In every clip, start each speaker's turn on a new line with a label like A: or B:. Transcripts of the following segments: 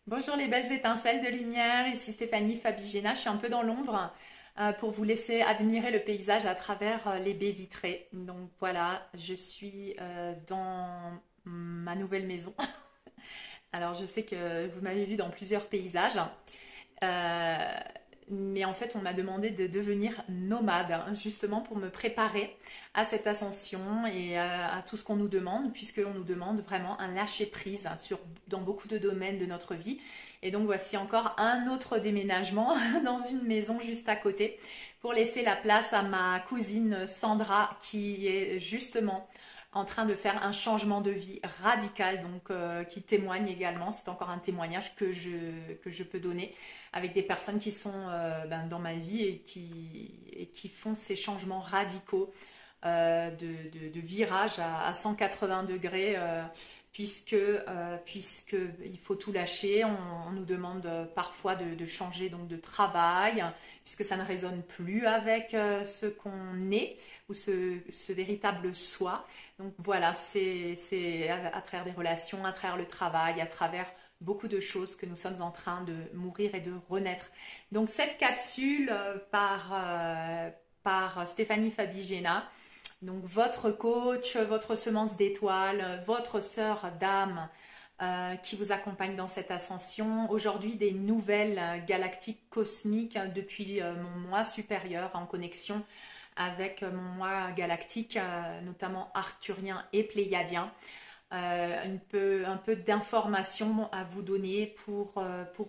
A: Bonjour les belles étincelles de lumière, ici Stéphanie Fabigena, je suis un peu dans l'ombre pour vous laisser admirer le paysage à travers les baies vitrées. Donc voilà, je suis dans ma nouvelle maison. Alors je sais que vous m'avez vu dans plusieurs paysages. Euh, mais en fait, on m'a demandé de devenir nomade, hein, justement pour me préparer à cette ascension et à tout ce qu'on nous demande, puisqu'on nous demande vraiment un lâcher-prise dans beaucoup de domaines de notre vie. Et donc, voici encore un autre déménagement dans une maison juste à côté pour laisser la place à ma cousine Sandra qui est justement en train de faire un changement de vie radical, donc qui témoigne également. C'est encore un témoignage que je peux donner avec des personnes qui sont dans ma vie et qui font ces changements radicaux de virage à 180 degrés, puisque il faut tout lâcher. On nous demande parfois de changer donc de travail, puisque ça ne résonne plus avec ce qu'on est ou ce véritable soi. Donc voilà, c'est à travers des relations, à travers le travail, à travers beaucoup de choses que nous sommes en train de mourir et de renaître. Donc cette capsule par Stéphanie Fabigena, donc votre coach, votre semence d'étoiles, votre sœur d'âme qui vous accompagne dans cette ascension. Aujourd'hui, des nouvelles galactiques cosmiques depuis mon moi supérieur en connexion avec mon moi galactique, notamment arcturien et pléiadien. Un peu d'informations à vous donner pour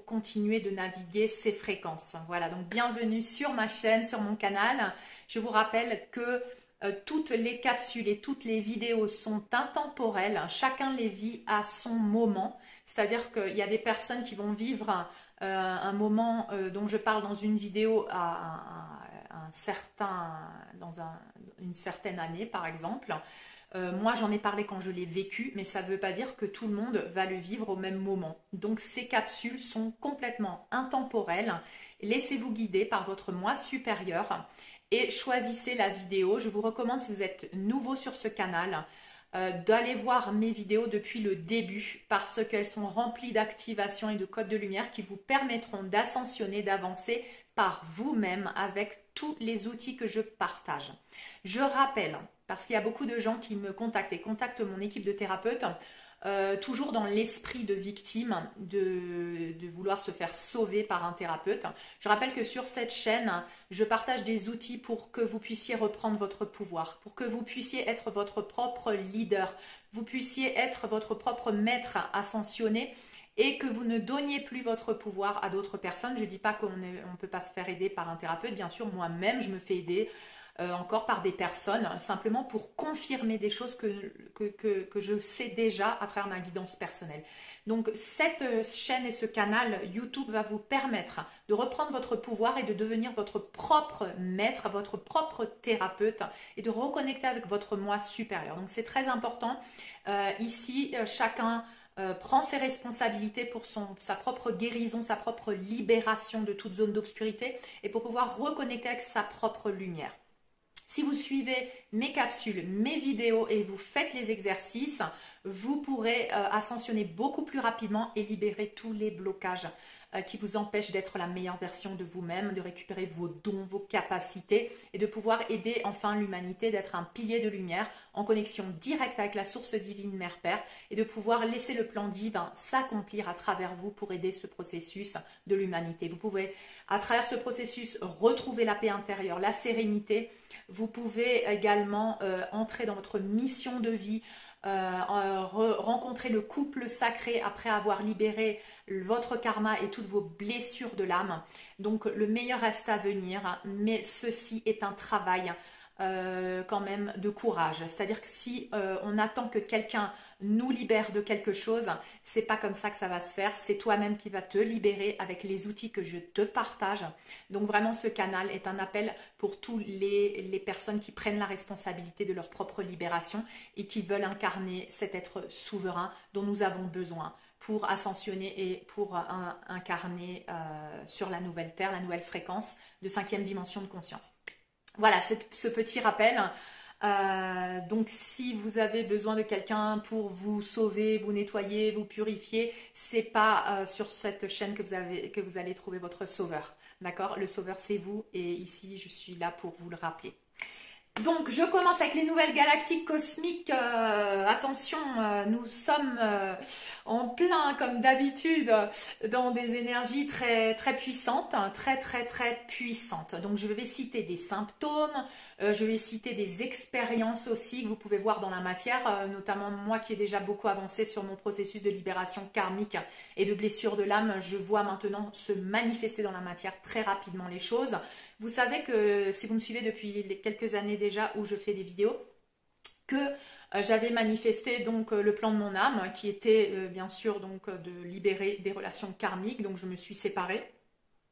A: continuer de naviguer ces fréquences. Voilà, donc bienvenue sur ma chaîne, sur mon canal. Je vous rappelle que toutes les capsules et toutes les vidéos sont intemporelles. Chacun les vit à son moment. C'est-à-dire qu'il y a des personnes qui vont vivre un moment dont je parle dans une vidéo une certaine année, par exemple. Moi, j'en ai parlé quand je l'ai vécu, mais ça ne veut pas dire que tout le monde va le vivre au même moment. Donc, ces capsules sont complètement intemporelles. Laissez-vous guider par votre moi supérieur et choisissez la vidéo. Je vous recommande, si vous êtes nouveau sur ce canal, d'aller voir mes vidéos depuis le début parce qu'elles sont remplies d'activations et de codes de lumière qui vous permettront d'ascensionner, d'avancer par vous-même avec tous les outils que je partage. Je rappelle, parce qu'il y a beaucoup de gens qui me contactent et contactent mon équipe de thérapeutes, toujours dans l'esprit de victime, de vouloir se faire sauver par un thérapeute. Je rappelle que sur cette chaîne, je partage des outils pour que vous puissiez reprendre votre pouvoir, pour que vous puissiez être votre propre leader, vous puissiez être votre propre maître ascensionné et que vous ne donniez plus votre pouvoir à d'autres personnes. Je ne dis pas qu'on ne peut pas se faire aider par un thérapeute. Bien sûr, moi-même, je me fais aider encore par des personnes, simplement pour confirmer des choses que je sais déjà à travers ma guidance personnelle. Donc cette chaîne et ce canal YouTube va vous permettre de reprendre votre pouvoir et de devenir votre propre maître, votre propre thérapeute et de reconnecter avec votre moi supérieur. Donc c'est très important. Ici, chacun prend ses responsabilités pour sa propre guérison, sa propre libération de toute zone d'obscurité et pour pouvoir reconnecter avec sa propre lumière. Si vous suivez mes capsules, mes vidéos et vous faites les exercices, vous pourrez ascensionner beaucoup plus rapidement et libérer tous les blocages qui vous empêchent d'être la meilleure version de vous-même, de récupérer vos dons, vos capacités et de pouvoir aider enfin l'humanité d'être un pilier de lumière en connexion directe avec la source divine Mère Père et de pouvoir laisser le plan divin s'accomplir à travers vous pour aider ce processus de l'humanité. Vous pouvez à travers ce processus retrouver la paix intérieure, la sérénité. Vous pouvez également entrer dans votre mission de vie, rencontrer le couple sacré après avoir libéré votre karma et toutes vos blessures de l'âme. Donc le meilleur reste à venir, mais ceci est un travail quand même de courage. C'est-à-dire que si on attend que quelqu'un nous libère de quelque chose, c'est pas comme ça que ça va se faire. C'est toi-même qui vas te libérer avec les outils que je te partage. Donc vraiment, ce canal est un appel pour tous les personnes qui prennent la responsabilité de leur propre libération et qui veulent incarner cet être souverain dont nous avons besoin pour ascensionner et pour incarner sur la nouvelle terre, la nouvelle fréquence de 5e dimension de conscience. Voilà, ce petit rappel. Donc si vous avez besoin de quelqu'un pour vous sauver, vous nettoyer, vous purifier, c'est pas sur cette chaîne que vous allez trouver votre sauveur. D'accord? Le sauveur, c'est vous, et ici, je suis là pour vous le rappeler. Donc, je commence avec les nouvelles galactiques cosmiques. Attention, nous sommes en plein, comme d'habitude, dans des énergies très, très puissantes, hein, très, très, très puissantes. Donc, je vais citer des symptômes, je vais citer des expériences aussi que vous pouvez voir dans la matière, notamment moi qui ai déjà beaucoup avancé sur mon processus de libération karmique et de blessure de l'âme. Je vois maintenant se manifester dans la matière très rapidement les choses. Vous savez que si vous me suivez depuis quelques années déjà où je fais des vidéos, que j'avais manifesté donc le plan de mon âme qui était bien sûr donc de libérer des relations karmiques. Donc je me suis séparée.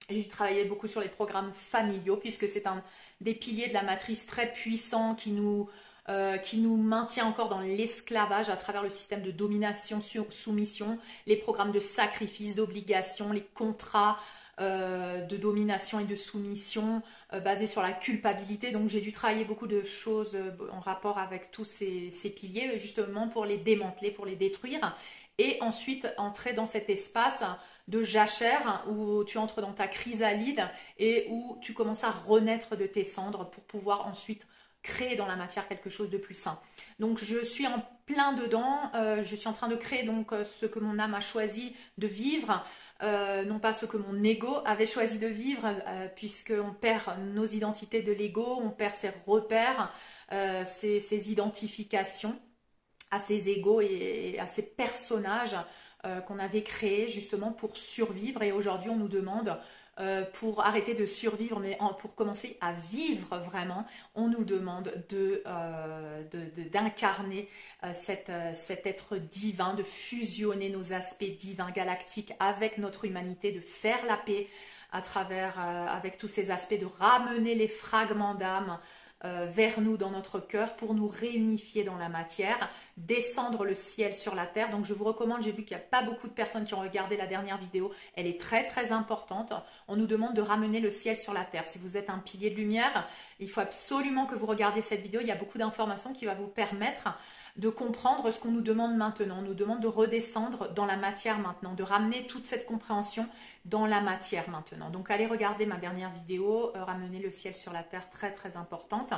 A: J'ai travaillé beaucoup sur les programmes familiaux puisque c'est un des piliers de la matrice très puissant qui nous maintient encore dans l'esclavage à travers le système de domination, soumission, les programmes de sacrifice, d'obligation, les contrats de domination et de soumission basés sur la culpabilité. Donc j'ai dû travailler beaucoup de choses en rapport avec tous ces piliers justement pour les démanteler, pour les détruire et ensuite entrer dans cet espace de jachère où tu entres dans ta chrysalide et où tu commences à renaître de tes cendres pour pouvoir ensuite créer dans la matière quelque chose de plus sain. Donc je suis en plein dedans, je suis en train de créer donc ce que mon âme a choisi de vivre, non pas ce que mon ego avait choisi de vivre, puisqu'on perd nos identités de l'ego, on perd ses repères, ses identifications à ses égos et à ces personnages qu'on avait créés justement pour survivre. Et aujourd'hui, on nous demande, pour arrêter de survivre, mais pour commencer à vivre vraiment, on nous demande d'incarner cet être divin, de fusionner nos aspects divins galactiques avec notre humanité, de faire la paix à travers, avec tous ces aspects, de ramener les fragments d'âme vers nous dans notre cœur pour nous réunifier dans la matière, descendre le ciel sur la terre. Donc je vous recommande, j'ai vu qu'il n'y a pas beaucoup de personnes qui ont regardé la dernière vidéo, elle est très très importante. On nous demande de ramener le ciel sur la terre. Si vous êtes un pilier de lumière, il faut absolument que vous regardiez cette vidéo, il y a beaucoup d'informations qui vont vous permettre de comprendre ce qu'on nous demande maintenant. On nous demande de redescendre dans la matière maintenant, de ramener toute cette compréhension dans la matière maintenant. Donc allez regarder ma dernière vidéo, ramener le ciel sur la terre, très très importante.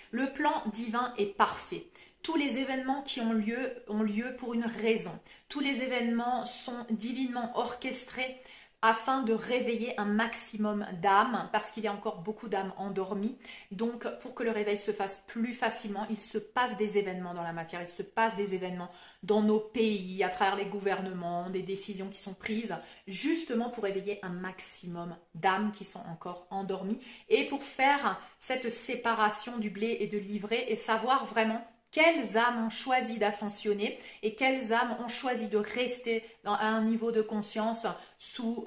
A: Le plan divin est parfait. Tous les événements qui ont lieu pour une raison. Tous les événements sont divinement orchestrés afin de réveiller un maximum d'âmes, parce qu'il y a encore beaucoup d'âmes endormies. Donc, pour que le réveil se fasse plus facilement, il se passe des événements dans la matière, il se passe des événements dans nos pays, à travers les gouvernements, des décisions qui sont prises, justement pour réveiller un maximum d'âmes qui sont encore endormies, et pour faire cette séparation du blé et de l'ivraie, et savoir vraiment quelles âmes ont choisi d'ascensionner et quelles âmes ont choisi de rester à un niveau de conscience sous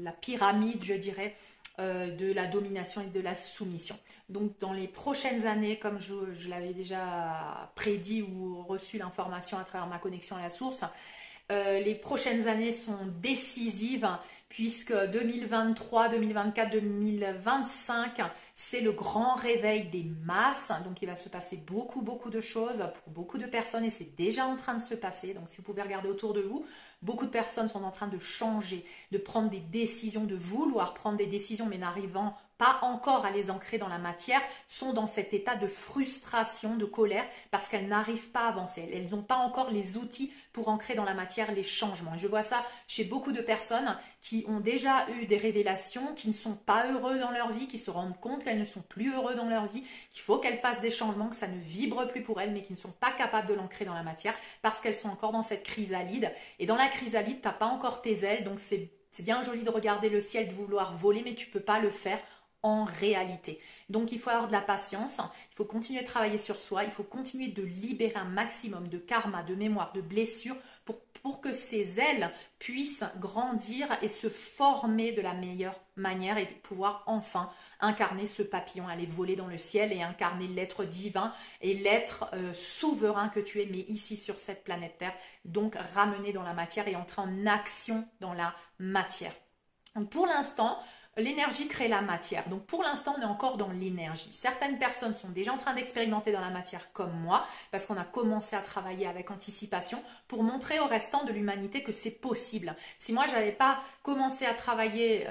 A: la pyramide, je dirais, de la domination et de la soumission. Donc dans les prochaines années, comme je l'avais déjà prédit ou reçu l'information à travers ma connexion à la source, les prochaines années sont décisives puisque 2023, 2024, 2025, c'est le grand réveil des masses. Donc, il va se passer beaucoup de choses pour beaucoup de personnes et c'est déjà en train de se passer. Donc, si vous pouvez regarder autour de vous, beaucoup de personnes sont en train de changer, de prendre des décisions, de vouloir prendre des décisions, mais n'arrivant pas encore à les ancrer dans la matière, sont dans cet état de frustration, de colère, parce qu'elles n'arrivent pas à avancer. Elles n'ont pas encore les outils pour ancrer dans la matière les changements. Et je vois ça chez beaucoup de personnes qui ont déjà eu des révélations, qui ne sont pas heureux dans leur vie, qui se rendent compte qu'elles ne sont plus heureux dans leur vie, qu'il faut qu'elles fassent des changements, que ça ne vibre plus pour elles, mais qui ne sont pas capables de l'ancrer dans la matière parce qu'elles sont encore dans cette chrysalide. Et dans la chrysalide, tu n'as pas encore tes ailes, donc c'est bien joli de regarder le ciel, de vouloir voler, mais tu ne peux pas le faire en réalité. Donc il faut avoir de la patience, il faut continuer de travailler sur soi, il faut continuer de libérer un maximum de karma, de mémoire, de blessures pour que ces ailes puissent grandir et se former de la meilleure manière et pouvoir enfin incarner ce papillon, aller voler dans le ciel et incarner l'être divin et l'être souverain que tu es, mais ici sur cette planète Terre, donc ramener dans la matière et entrer en action dans la matière. Donc pour l'instant, l'énergie crée la matière. Donc pour l'instant, on est encore dans l'énergie. Certaines personnes sont déjà en train d'expérimenter dans la matière comme moi, parce qu'on a commencé à travailler avec anticipation pour montrer au restant de l'humanité que c'est possible. Si moi, je n'avais pas commencé à travailler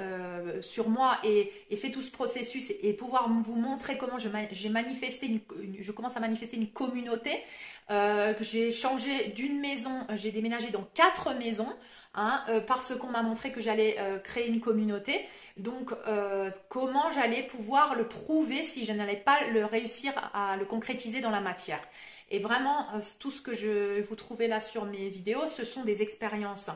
A: sur moi et fait tout ce processus et pouvoir vous montrer comment j'ai manifesté, je commence à manifester une communauté, que j'ai changé d'une maison, j'ai déménagé dans 4 maisons, hein, parce qu'on m'a montré que j'allais créer une communauté. Donc, comment j'allais pouvoir le prouver si je n'allais pas le réussir à le concrétiser dans la matière. Et vraiment, tout ce que je vous trouvez là sur mes vidéos, ce sont des expériences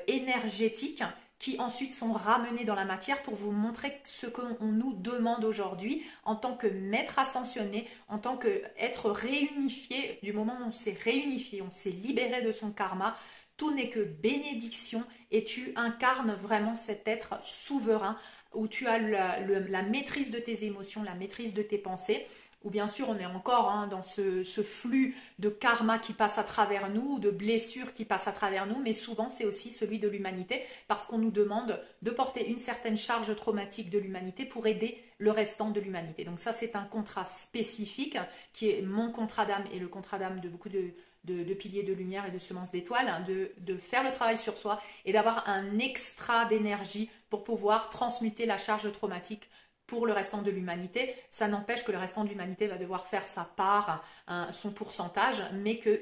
A: énergétiques qui ensuite sont ramenées dans la matière pour vous montrer ce qu'on nous demande aujourd'hui en tant que maître ascensionné, en tant qu'être réunifié. Du moment où on s'est réunifié, on s'est libéré de son karma, tout n'est que bénédiction et tu incarnes vraiment cet être souverain où tu as la maîtrise de tes émotions, la maîtrise de tes pensées. Ou bien sûr on est encore dans ce flux de karma qui passe à travers nous, de blessures qui passent à travers nous, mais souvent c'est aussi celui de l'humanité parce qu'on nous demande de porter une certaine charge traumatique de l'humanité pour aider le restant de l'humanité. Donc ça c'est un contrat spécifique qui est mon contrat d'âme et le contrat d'âme de beaucoup de piliers de lumière et de semences d'étoiles, hein, de faire le travail sur soi et d'avoir un extra d'énergie pour pouvoir transmuter la charge traumatique pour le restant de l'humanité. Ça n'empêche que le restant de l'humanité va devoir faire sa part, hein, son pourcentage, mais que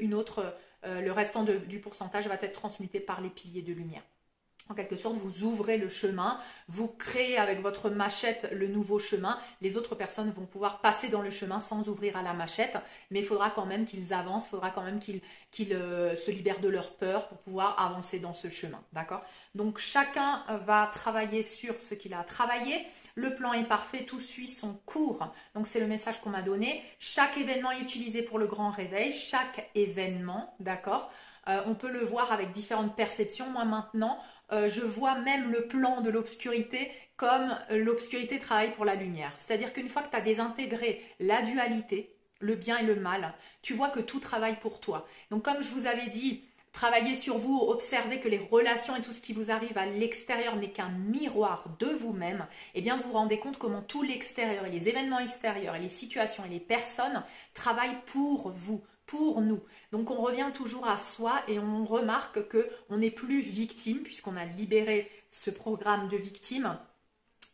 A: le restant du pourcentage va être transmuté par les piliers de lumière. En quelque sorte, vous ouvrez le chemin, vous créez avec votre machette le nouveau chemin. Les autres personnes vont pouvoir passer dans le chemin sans ouvrir à la machette, mais il faudra quand même qu'ils avancent, il faudra quand même qu'ils se libèrent de leur peur pour pouvoir avancer dans ce chemin. D'accord? Donc chacun va travailler sur ce qu'il a à travailler. Le plan est parfait, tout suit son cours. Donc c'est le message qu'on m'a donné. Chaque événement est utilisé pour le grand réveil, chaque événement, d'accord? On peut le voir avec différentes perceptions. Moi maintenant, je vois même le plan de l'obscurité comme l'obscurité travaille pour la lumière. C'est-à-dire qu'une fois que tu as désintégré la dualité, le bien et le mal, tu vois que tout travaille pour toi. Donc comme je vous avais dit, travaillez sur vous, observez que les relations et tout ce qui vous arrive à l'extérieur n'est qu'un miroir de vous-même, et bien vous vous rendez compte comment tout l'extérieur et les événements extérieurs et les situations et les personnes travaillent pour vous, pour nous. Donc on revient toujours à soi et on remarque qu'on n'est plus victime puisqu'on a libéré ce programme de victime.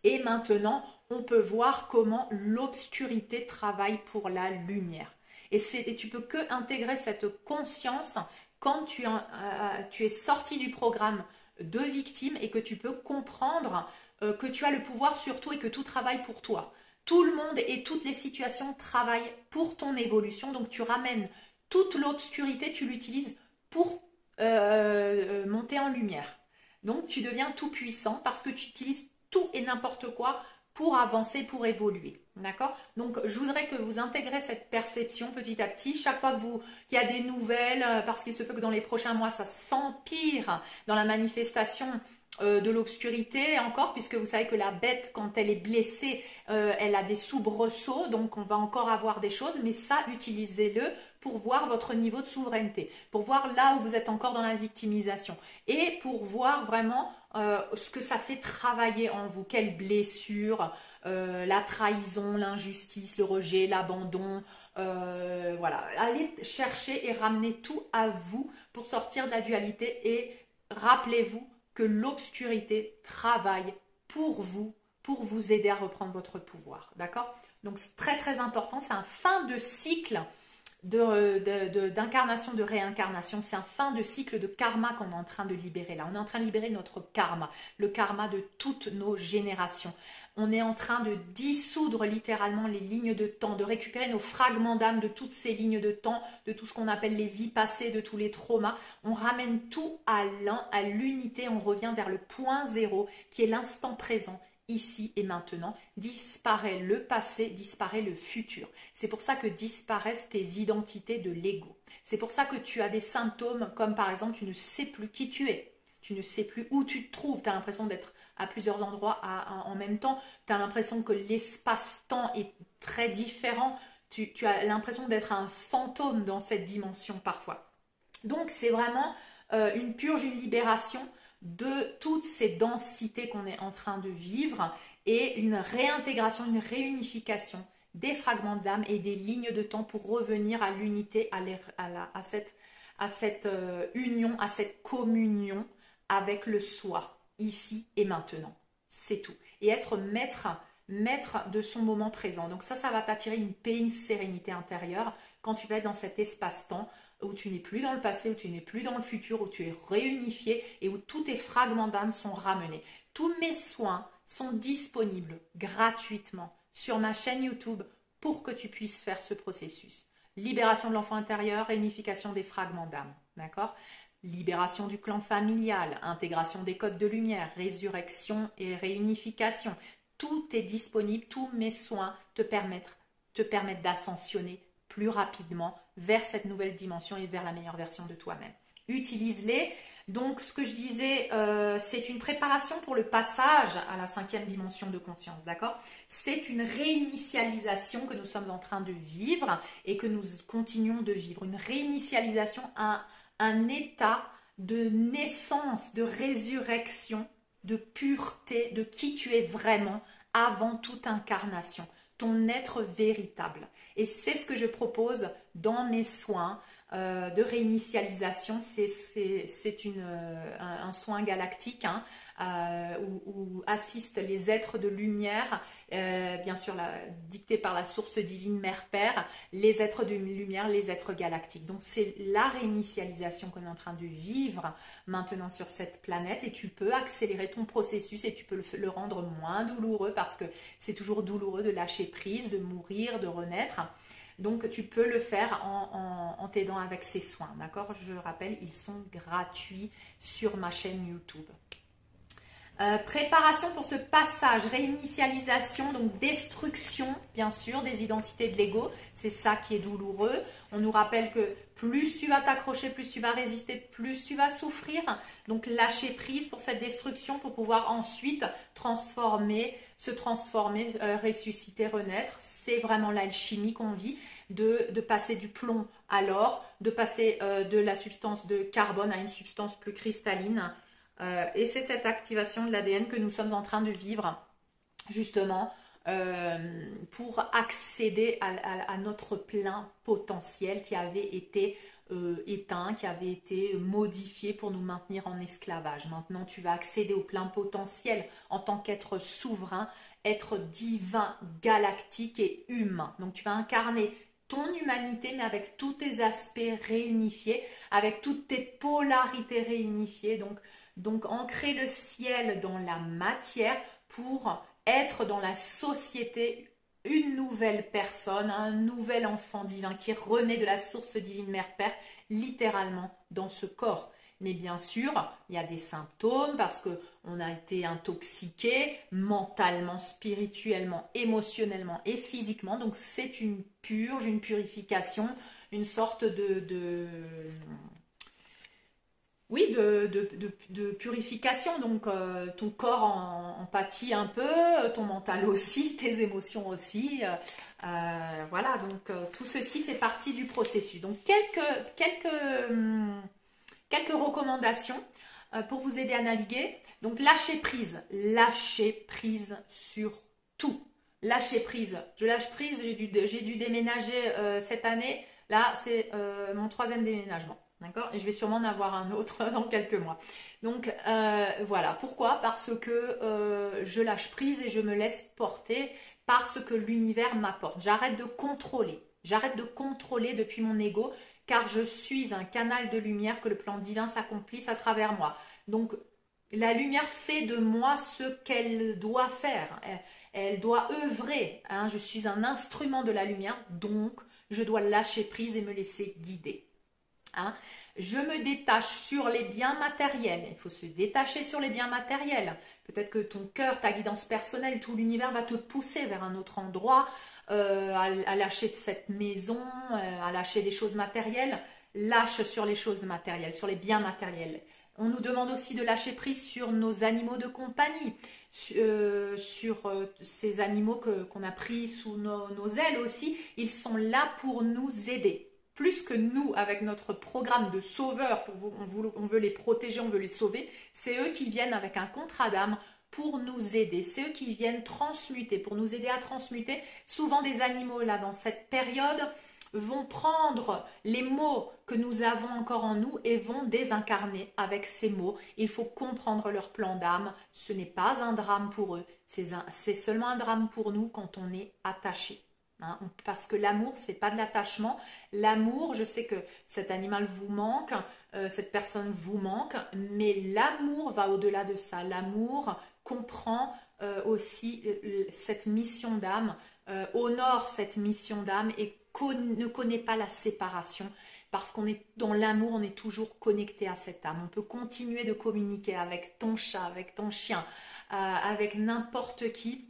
A: Et maintenant, on peut voir comment l'obscurité travaille pour la lumière. Et tu peux que intégrer cette conscience quand tu es sorti du programme de victime et que tu peux comprendre que tu as le pouvoir sur tout et que tout travaille pour toi. Tout le monde et toutes les situations travaillent pour ton évolution. Donc tu ramènes toute l'obscurité, tu l'utilises pour monter en lumière. Donc tu deviens tout puissant parce que tu utilises tout et n'importe quoi pour avancer, pour évoluer. D'accord? Donc je voudrais que vous intégrez cette perception petit à petit. Chaque fois qu'il y a des nouvelles, parce qu'il se peut que dans les prochains mois, ça s'empire dans la manifestation de l'obscurité encore, puisque vous savez que la bête, quand elle est blessée, elle a des soubresauts, donc on va encore avoir des choses, mais ça, utilisez-le pour voir votre niveau de souveraineté, pour voir là où vous êtes encore dans la victimisation, et pour voir vraiment ce que ça fait travailler en vous, quelles blessures, la trahison, l'injustice, le rejet, l'abandon, voilà. Allez chercher et ramener tout à vous pour sortir de la dualité et rappelez-vous que l'obscurité travaille pour vous aider à reprendre votre pouvoir. D'accord? Donc c'est très très important, c'est un fin de cycle d'incarnation, de réincarnation, c'est un fin de cycle de karma qu'on est en train de libérer là. On est en train de libérer notre karma, le karma de toutes nos générations. On est en train de dissoudre littéralement les lignes de temps, de récupérer nos fragments d'âme de toutes ces lignes de temps, de tout ce qu'on appelle les vies passées, de tous les traumas. On ramène tout à l'unité, on revient vers le point zéro qui est l'instant présent. Ici et maintenant, disparaît le passé, disparaît le futur. C'est pour ça que disparaissent tes identités de l'ego. C'est pour ça que tu as des symptômes comme par exemple tu ne sais plus qui tu es, tu ne sais plus où tu te trouves, tu as l'impression d'être à plusieurs endroits en même temps, tu as l'impression que l'espace-temps est très différent, tu as l'impression d'être un fantôme dans cette dimension parfois. Donc c'est vraiment une purge, une libération de toutes ces densités qu'on est en train de vivre et une réintégration, une réunification des fragments d'âme et des lignes de temps pour revenir à l'unité, à cette union, à cette communion avec le soi, ici et maintenant. C'est tout. Et être maître de son moment présent. Donc ça va t'attirer une paix, une sérénité intérieure quand tu vas être dans cet espace-temps où tu n'es plus dans le passé, où tu n'es plus dans le futur, où tu es réunifié et où tous tes fragments d'âme sont ramenés. Tous mes soins sont disponibles gratuitement sur ma chaîne YouTube pour que tu puisses faire ce processus. Libération de l'enfant intérieur, réunification des fragments d'âme, d'accord? Libération du clan familial, intégration des codes de lumière, résurrection et réunification. Tout est disponible, tous mes soins te permettent d'ascensionner plus rapidement vers cette nouvelle dimension et vers la meilleure version de toi-même. Utilise-les. Donc, ce que je disais, c'est une préparation pour le passage à la 5e dimension de conscience, d'accord? C'est une réinitialisation que nous sommes en train de vivre et que nous continuons de vivre. Une réinitialisation à un état de naissance, de résurrection, de pureté, de qui tu es vraiment avant toute incarnation, ton être véritable. Et c'est ce que je propose dans mes soins de réinitialisation. C'est un soin galactique où assistent les êtres de lumière, bien sûr dicté par la source divine Mère-Père, les êtres de lumière, les êtres galactiques. Donc c'est la réinitialisation qu'on est en train de vivre maintenant sur cette planète et tu peux accélérer ton processus et tu peux le rendre moins douloureux parce que c'est toujours douloureux de lâcher prise, de mourir, de renaître. Donc, tu peux le faire en t'aidant avec ces soins, d'accord? Je rappelle, ils sont gratuits sur ma chaîne YouTube. Préparation pour ce passage, réinitialisation, donc destruction, bien sûr, des identités de l'ego. C'est ça qui est douloureux. On nous rappelle que plus tu vas t'accrocher, plus tu vas résister, plus tu vas souffrir. Donc, lâcher prise pour cette destruction pour pouvoir ensuite se transformer, ressusciter, renaître. C'est vraiment l'alchimie qu'on vit, de passer du plomb à l'or, de passer de la substance de carbone à une substance plus cristalline. Et c'est cette activation de l'ADN que nous sommes en train de vivre, justement, pour accéder à notre plein potentiel qui avait été éteint, qui avait été modifié pour nous maintenir en esclavage. Maintenant, tu vas accéder au plein potentiel en tant qu'être souverain, être divin, galactique et humain. Donc, tu vas incarner ton humanité, mais avec tous tes aspects réunifiés, avec toutes tes polarités réunifiées. Donc, ancrer le ciel dans la matière pour être dans la société une nouvelle personne, un nouvel enfant divin qui renaît de la source divine Mère-Père, littéralement dans ce corps. Mais bien sûr, il y a des symptômes parce qu'on a été intoxiqué mentalement, spirituellement, émotionnellement et physiquement. Donc, c'est une purge, une purification, une sorte de purification. Donc, ton corps en pâtit un peu, ton mental aussi, tes émotions aussi. Voilà, donc tout ceci fait partie du processus. Donc, quelques recommandations pour vous aider à naviguer. Donc, lâcher prise sur tout. Lâcher prise. Je lâche prise, j'ai dû déménager cette année. Là, c'est mon 3e déménagement. D'accord? Et je vais sûrement en avoir un autre dans quelques mois. Donc, voilà. Pourquoi? Parce que je lâche prise et je me laisse porter par ce que l'univers m'apporte. J'arrête de contrôler. J'arrête de contrôler depuis mon ego, car je suis un canal de lumière, que le plan divin s'accomplisse à travers moi. Donc, la lumière fait de moi ce qu'elle doit faire. Elle doit œuvrer. Hein. Je suis un instrument de la lumière, donc je dois lâcher prise et me laisser guider. Hein. Je me détache sur les biens matériels. Il faut se détacher sur les biens matériels. Peut-être que ton cœur, ta guidance personnelle, tout l'univers va te pousser vers un autre endroit, à lâcher de cette maison, à lâcher des choses matérielles. Lâche sur les choses matérielles, sur les biens matériels. On nous demande aussi de lâcher prise sur nos animaux de compagnie, sur ces animaux qu'on a pris sous nos ailes aussi. Ils sont là pour nous aider. plus que nous, avec notre programme de sauveur, on veut les protéger, on veut les sauver, c'est eux qui viennent avec un contrat d'âme pour nous aider. C'est eux qui viennent transmuter, pour nous aider à transmuter. Souvent des animaux, là, dans cette période, vont prendre les mots que nous avons encore en nous et vont désincarner avec ces mots. Il faut comprendre leur plan d'âme. Ce n'est pas un drame pour eux, c'est seulement un drame pour nous quand on est attaché. Hein, parce que l'amour, c'est pas de l'attachement. L'amour, je sais que cet animal vous manque, cette personne vous manque, mais l'amour va au-delà de ça. L'amour comprend aussi cette mission d'âme, honore cette mission d'âme et ne connaît pas la séparation. Parce qu'on est dans l'amour, on est toujours connecté à cette âme. On peut continuer de communiquer avec ton chat, avec ton chien, avec n'importe qui,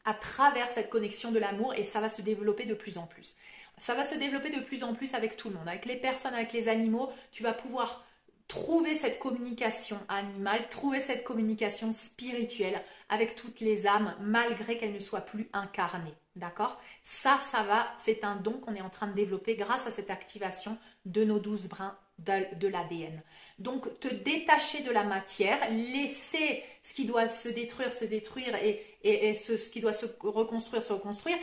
A: à travers cette connexion de l'amour, et ça va se développer de plus en plus. Ça va se développer de plus en plus avec tout le monde, avec les personnes, avec les animaux. Tu vas pouvoir trouver cette communication animale, trouver cette communication spirituelle avec toutes les âmes, malgré qu'elles ne soient plus incarnées. D'accord? Ça va, c'est un don qu'on est en train de développer grâce à cette activation de nos 12 brins de l'ADN. Donc, te détacher de la matière, laisser ce qui doit se détruire et ce qui doit se reconstruire,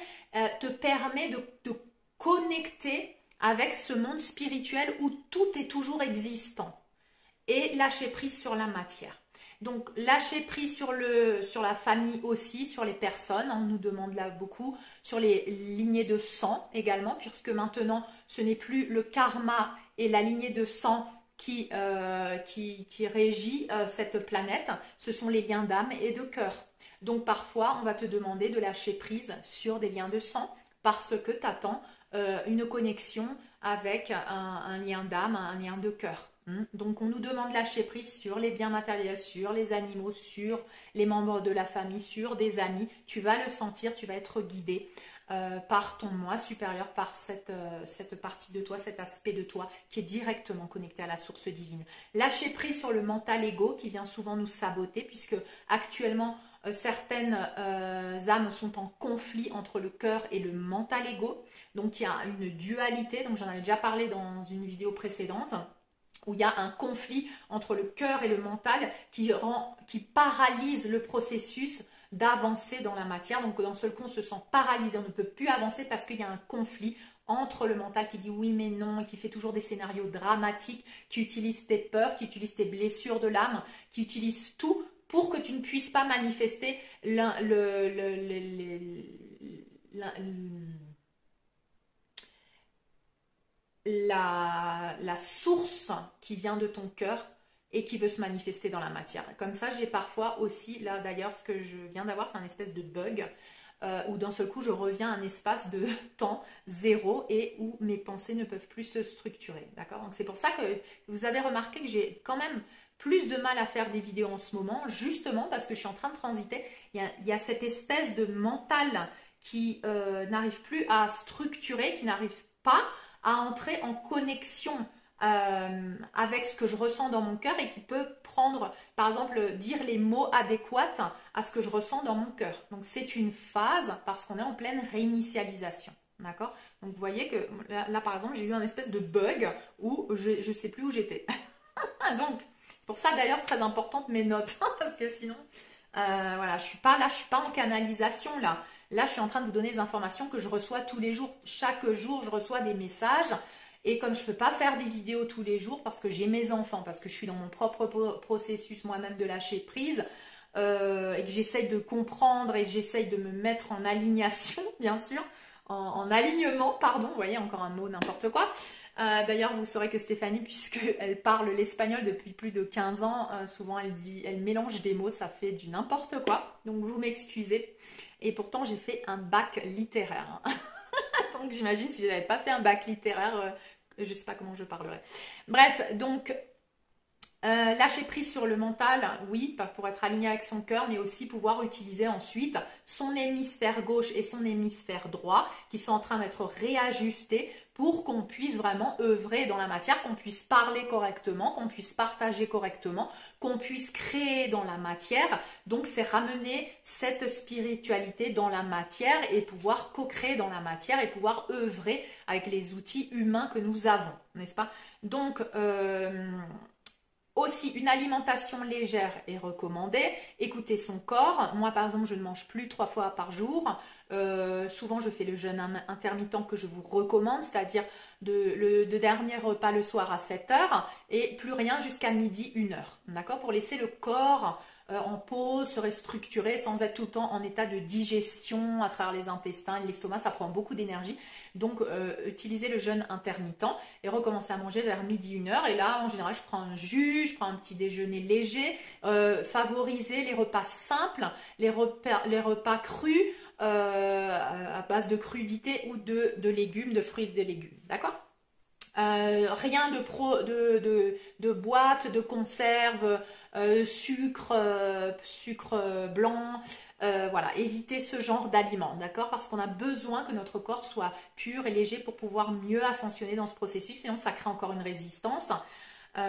A: te permet de connecter avec ce monde spirituel où tout est toujours existant et lâcher prise sur la matière. Donc, lâcher prise sur la famille aussi, sur les personnes, on nous demande là beaucoup, sur les lignées de sang également, puisque maintenant, ce n'est plus le karma et la lignée de sang qui régit cette planète, ce sont les liens d'âme et de cœur. Donc, parfois, on va te demander de lâcher prise sur des liens de sang parce que tu attends une connexion avec un lien d'âme, un lien de cœur. Donc, on nous demande de lâcher prise sur les biens matériels, sur les animaux, sur les membres de la famille, sur des amis. Tu vas le sentir, tu vas être guidé par ton moi supérieur, par cette partie de toi, cet aspect de toi qui est directement connecté à la source divine. Lâcher prise sur le mental égo qui vient souvent nous saboter, puisque actuellement, certaines âmes sont en conflit entre le cœur et le mental égo. Donc, il y a une dualité, donc j'en avais déjà parlé dans une vidéo précédente, où il y a un conflit entre le cœur et le mental qui paralyse le processus d'avancer dans la matière. Donc d'un seul coup, on se sent paralysé, on ne peut plus avancer parce qu'il y a un conflit entre le mental qui dit oui mais non, qui fait toujours des scénarios dramatiques, qui utilise tes peurs, qui utilise tes blessures de l'âme, qui utilise tout pour que tu ne puisses pas manifester la source qui vient de ton cœur et qui veut se manifester dans la matière. Comme ça, j'ai parfois aussi, là d'ailleurs, ce que je viens d'avoir, c'est un espèce de bug où d'un seul coup, je reviens à un espace de temps zéro et où mes pensées ne peuvent plus se structurer. D'accord? Donc c'est pour ça que vous avez remarqué que j'ai quand même plus de mal à faire des vidéos en ce moment, justement parce que je suis en train de transiter. Il y a cette espèce de mental qui n'arrive plus à structurer, qui n'arrive pas à entrer en connexion avec ce que je ressens dans mon cœur et qui peut prendre, par exemple, dire les mots adéquats à ce que je ressens dans mon cœur. Donc, c'est une phase parce qu'on est en pleine réinitialisation. D'accord? Donc, vous voyez que là, par exemple, j'ai eu un espèce de bug où je ne sais plus où j'étais. Donc, c'est pour ça d'ailleurs très importante mes notes parce que sinon, voilà, je suis pas en canalisation là. Là, je suis en train de vous donner des informations que je reçois tous les jours. Chaque jour, je reçois des messages. Et comme je ne peux pas faire des vidéos tous les jours parce que j'ai mes enfants, parce que je suis dans mon propre processus moi-même de lâcher prise, et que j'essaye de comprendre et j'essaye de me mettre en alignation, bien sûr, en alignement, pardon, vous voyez, encore un mot, n'importe quoi. D'ailleurs, vous saurez que Stéphanie, puisqu'elle parle l'espagnol depuis plus de 15 ans, souvent elle mélange des mots, ça fait du n'importe quoi. Donc, vous m'excusez. Et pourtant, j'ai fait un bac littéraire. Donc, j'imagine si je n'avais pas fait un bac littéraire, je ne sais pas comment je parlerais. Bref, donc, Lâcher prise sur le mental, oui, pour être aligné avec son cœur, mais aussi pouvoir utiliser ensuite son hémisphère gauche et son hémisphère droit qui sont en train d'être réajustés pour qu'on puisse vraiment œuvrer dans la matière, qu'on puisse parler correctement, qu'on puisse partager correctement, qu'on puisse créer dans la matière. Donc c'est ramener cette spiritualité dans la matière et pouvoir co-créer dans la matière et pouvoir œuvrer avec les outils humains que nous avons, n'est-ce pas? Donc aussi, une alimentation légère est recommandée. Écouter son corps. Moi, par exemple, je ne mange plus 3 fois par jour. Souvent, je fais le jeûne intermittent que je vous recommande, c'est-à-dire de dernier repas le soir à 7 heures et plus rien jusqu'à midi, 1 heure. D'accord? Pour laisser le corps en pause, se restructurer sans être tout le temps en état de digestion à travers les intestins et l'estomac. Ça prend beaucoup d'énergie. Donc, utiliser le jeûne intermittent et recommencer à manger vers midi, 1 heure. Et là, en général, je prends un jus, je prends un petit déjeuner léger. Favoriser les repas simples, les repas crus à base de crudités ou de légumes, de fruits et de légumes. D'accord? Rien de boîte, de conserve, sucre blanc. Voilà, éviter ce genre d'aliments, d'accord? Parce qu'on a besoin que notre corps soit pur et léger pour pouvoir mieux ascensionner dans ce processus, sinon ça crée encore une résistance.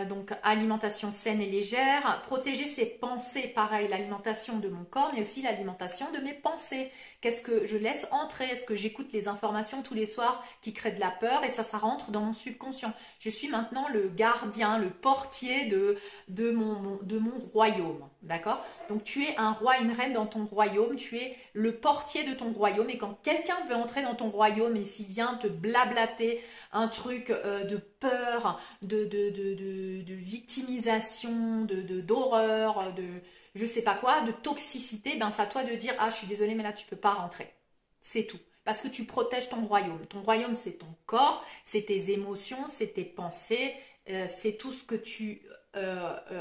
A: Donc alimentation saine et légère, protéger ses pensées, pareil, l'alimentation de mon corps, mais aussi l'alimentation de mes pensées. Qu'est-ce que je laisse entrer? Est-ce que j'écoute les informations tous les soirs qui créent de la peur et ça rentre dans mon subconscient? Je suis maintenant le gardien, le portier de mon royaume, d'accord? Donc tu es un roi, une reine dans ton royaume, tu es le portier de ton royaume et quand quelqu'un veut entrer dans ton royaume et s'il vient te blablater un truc de peur, de victimisation, d'horreur, de je sais pas quoi, de toxicité, ben c'est à toi de dire ah je suis désolée mais là tu peux pas rentrer. C'est tout. Parce que tu protèges ton royaume. Ton royaume c'est ton corps, c'est tes émotions, c'est tes pensées, c'est tout ce que tu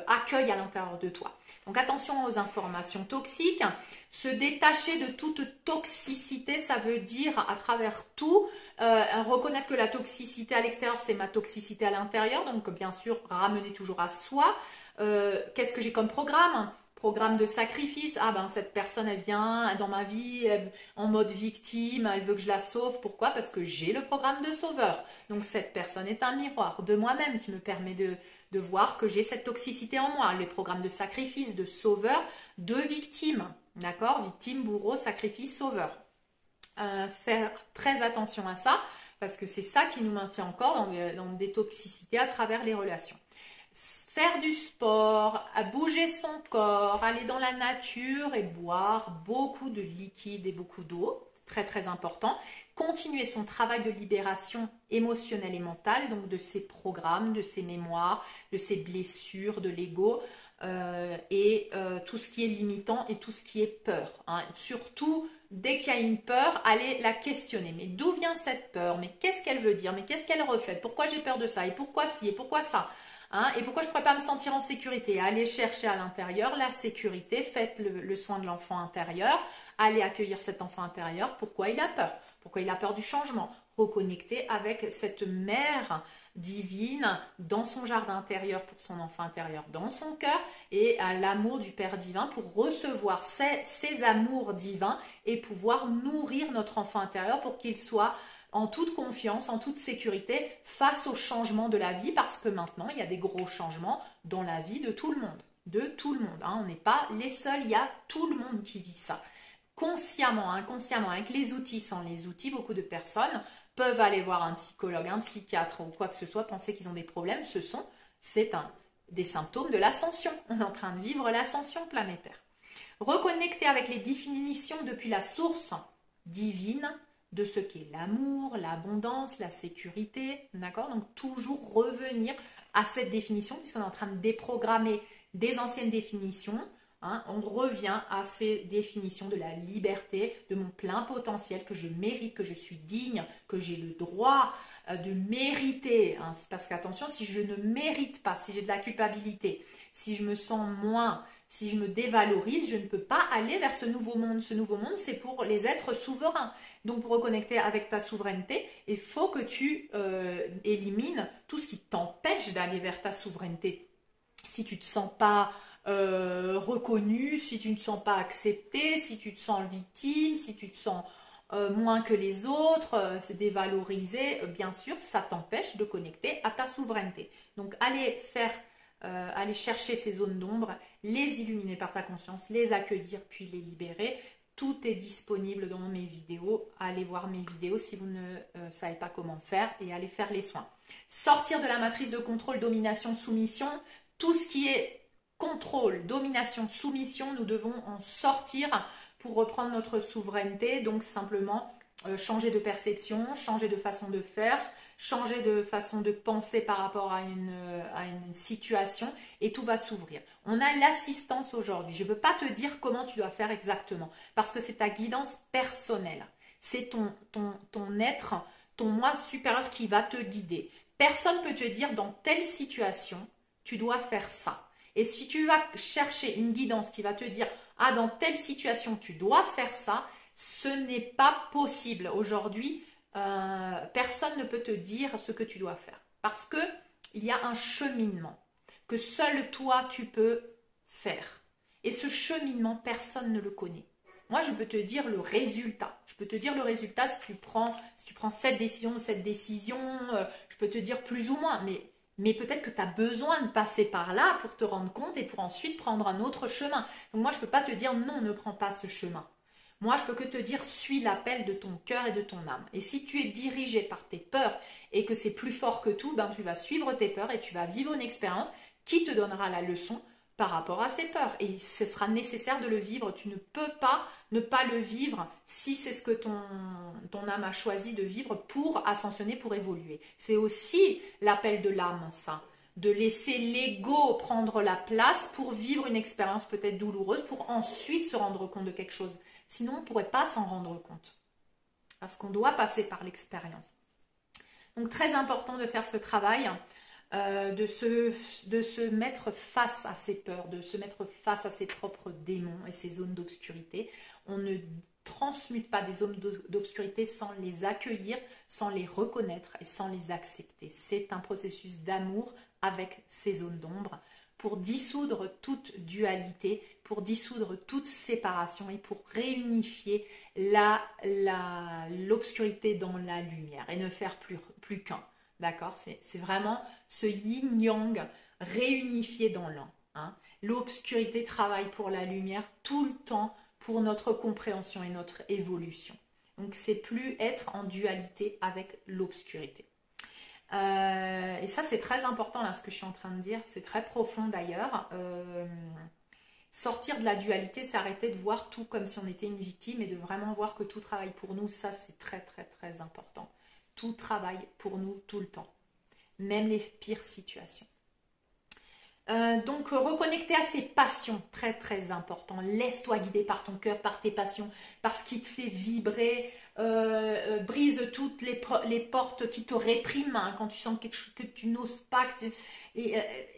A: accueilles à l'intérieur de toi. Donc attention aux informations toxiques. Se détacher de toute toxicité, ça veut dire à travers tout, reconnaître que la toxicité à l'extérieur, c'est ma toxicité à l'intérieur. Donc bien sûr, ramener toujours à soi. Qu'est-ce que j'ai comme programme? Programme de sacrifice. Ah ben cette personne, elle vient dans ma vie en mode victime, elle veut que je la sauve. Pourquoi? Parce que j'ai le programme de sauveur. Donc cette personne est un miroir de moi-même qui me permet de voir que j'ai cette toxicité en moi. Les programmes de sacrifice, de sauveur, de victime. D'accord? Victime, bourreau, sacrifice, sauveur. Faire très attention à ça parce que c'est ça qui nous maintient encore dans des toxicités à travers les relations. Faire du sport, bouger son corps, aller dans la nature et boire beaucoup de liquide et beaucoup d'eau, très très important. Continuer son travail de libération émotionnelle et mentale, donc de ses programmes, de ses mémoires, de ses blessures, de l'ego et tout ce qui est limitant et tout ce qui est peur. Hein. Surtout, dès qu'il y a une peur, allez la questionner. Mais d'où vient cette peur? Mais qu'est-ce qu'elle veut dire? Mais qu'est-ce qu'elle reflète? Pourquoi j'ai peur de ça? Et pourquoi ci? Et pourquoi ça? Hein, et pourquoi je ne pourrais pas me sentir en sécurité? Allez chercher à l'intérieur la sécurité, faites le soin de l'enfant intérieur, allez accueillir cet enfant intérieur. Pourquoi il a peur? Pourquoi il a peur du changement? Reconnecter avec cette mère divine dans son jardin intérieur pour son enfant intérieur, dans son cœur et à l'amour du Père divin pour recevoir ces amours divins et pouvoir nourrir notre enfant intérieur pour qu'il soit en toute confiance, en toute sécurité face au changement de la vie parce que maintenant, il y a des gros changements dans la vie de tout le monde. De tout le monde. Hein. On n'est pas les seuls, il y a tout le monde qui vit ça. Consciemment, inconsciemment, avec les outils, sans les outils, beaucoup de personnes peuvent aller voir un psychologue, un psychiatre ou quoi que ce soit, penser qu'ils ont des problèmes. C'est des symptômes de l'ascension. On est en train de vivre l'ascension planétaire. Reconnecter avec les définitions depuis la source divine de ce qu'est l'amour, l'abondance, la sécurité, d'accord? Donc toujours revenir à cette définition puisqu'on est en train de déprogrammer des anciennes définitions. Hein, on revient à ces définitions de la liberté, de mon plein potentiel, que je mérite, que je suis digne, que j'ai le droit de mériter. Hein, parce qu'attention, si je ne mérite pas, si j'ai de la culpabilité, si je me sens moins, si je me dévalorise, je ne peux pas aller vers ce nouveau monde. Ce nouveau monde, c'est pour les êtres souverains. Donc, pour reconnecter avec ta souveraineté, il faut que tu élimines tout ce qui t'empêche d'aller vers ta souveraineté. si tu ne te sens pas reconnu, si tu ne te sens pas accepté, si tu te sens victime, si tu te sens moins que les autres, c'est dévalorisé, bien sûr, ça t'empêche de connecter à ta souveraineté. Donc, aller chercher ces zones d'ombre, les illuminer par ta conscience, les accueillir, puis les libérer. Tout est disponible dans mes vidéos. Allez voir mes vidéos si vous ne savez pas comment faire et allez faire les soins. Sortir de la matrice de contrôle, domination, soumission. Tout ce qui est contrôle, domination, soumission, nous devons en sortir pour reprendre notre souveraineté. Donc simplement changer de perception, changer de façon de faire, changer de façon de penser par rapport à une situation et tout va s'ouvrir. On a l'assistance aujourd'hui. Je ne peux pas te dire comment tu dois faire exactement parce que c'est ta guidance personnelle. C'est ton être, ton moi supérieur qui va te guider. Personne ne peut te dire dans telle situation, tu dois faire ça. Et si tu vas chercher une guidance qui va te dire « Ah, dans telle situation, tu dois faire ça », ce n'est pas possible. Aujourd'hui, personne ne peut te dire ce que tu dois faire. Parce qu'il y a un cheminement que seul toi, tu peux faire. Et ce cheminement, personne ne le connaît. Moi, je peux te dire le résultat. Je peux te dire le résultat si tu prends cette décision, je peux te dire plus ou moins, mais peut-être que tu as besoin de passer par là pour te rendre compte et pour ensuite prendre un autre chemin. Donc moi, je ne peux pas te dire non, ne prends pas ce chemin. Moi, je peux que te dire suis l'appel de ton cœur et de ton âme. Et si tu es dirigé par tes peurs et que c'est plus fort que tout, ben tu vas suivre tes peurs et tu vas vivre une expérience qui te donnera la leçon par rapport à ces peurs. Et ce sera nécessaire de le vivre. Tu ne peux pas ne pas le vivre si c'est ce que ton âme a choisi de vivre pour ascensionner, pour évoluer. C'est aussi l'appel de l'âme, ça. De laisser l'ego prendre la place pour vivre une expérience peut-être douloureuse, pour ensuite se rendre compte de quelque chose. Sinon, on ne pourrait pas s'en rendre compte. Parce qu'on doit passer par l'expérience. Donc, très important de faire ce travail. De se mettre face à ses peurs, de se mettre face à ses propres démons et ses zones d'obscurité. On ne transmute pas des zones d'obscurité sans les accueillir, sans les reconnaître et sans les accepter. C'est un processus d'amour avec ces zones d'ombre pour dissoudre toute dualité, pour dissoudre toute séparation et pour réunifier l'obscurité dans la lumière et ne faire plus qu'un. D'accord, c'est vraiment ce yin-yang réunifié dans l'un. Hein. L'obscurité travaille pour la lumière tout le temps pour notre compréhension et notre évolution. Donc, c'est plus être en dualité avec l'obscurité. Et ça, c'est très important, là, ce que je suis en train de dire. C'est très profond, d'ailleurs. Sortir de la dualité, c'est arrêter de voir tout comme si on était une victime et de vraiment voir que tout travaille pour nous. Ça, c'est très, très, très important. Tout travaille pour nous tout le temps, même les pires situations. Donc, reconnecter à ses passions, très très important. Laisse-toi guider par ton cœur, par tes passions, par ce qui te fait vibrer. Brise toutes les portes qui te répriment hein, quand tu sens quelque chose que tu n'oses pas.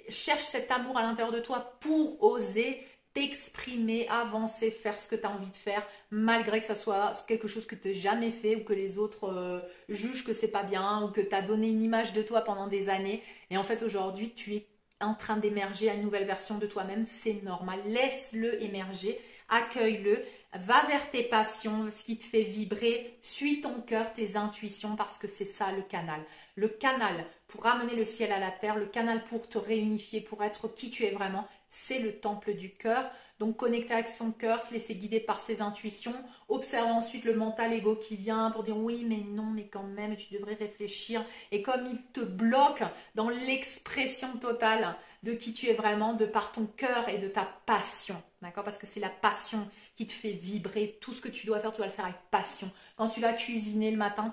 A: Cherche cet amour à l'intérieur de toi pour oser t'exprimer, avancer, faire ce que tu as envie de faire, malgré que ça soit quelque chose que tu n'as jamais fait ou que les autres jugent que c'est pas bien ou que tu as donné une image de toi pendant des années. Et en fait, aujourd'hui, tu es en train d'émerger à une nouvelle version de toi-même. C'est normal. Laisse-le émerger, accueille-le, va vers tes passions, ce qui te fait vibrer, suis ton cœur, tes intuitions, parce que c'est ça le canal. Le canal pour ramener le ciel à la terre, le canal pour te réunifier, pour être qui tu es vraiment, c'est le temple du cœur. Donc, connecter avec son cœur, se laisser guider par ses intuitions, observer ensuite le mental ego qui vient pour dire oui, mais non, mais quand même, tu devrais réfléchir. Et comme il te bloque dans l'expression totale de qui tu es vraiment, de par ton cœur et de ta passion, d'accord? Parce que c'est la passion qui te fait vibrer. Tout ce que tu dois faire, tu dois le faire avec passion. Quand tu vas cuisiner le matin,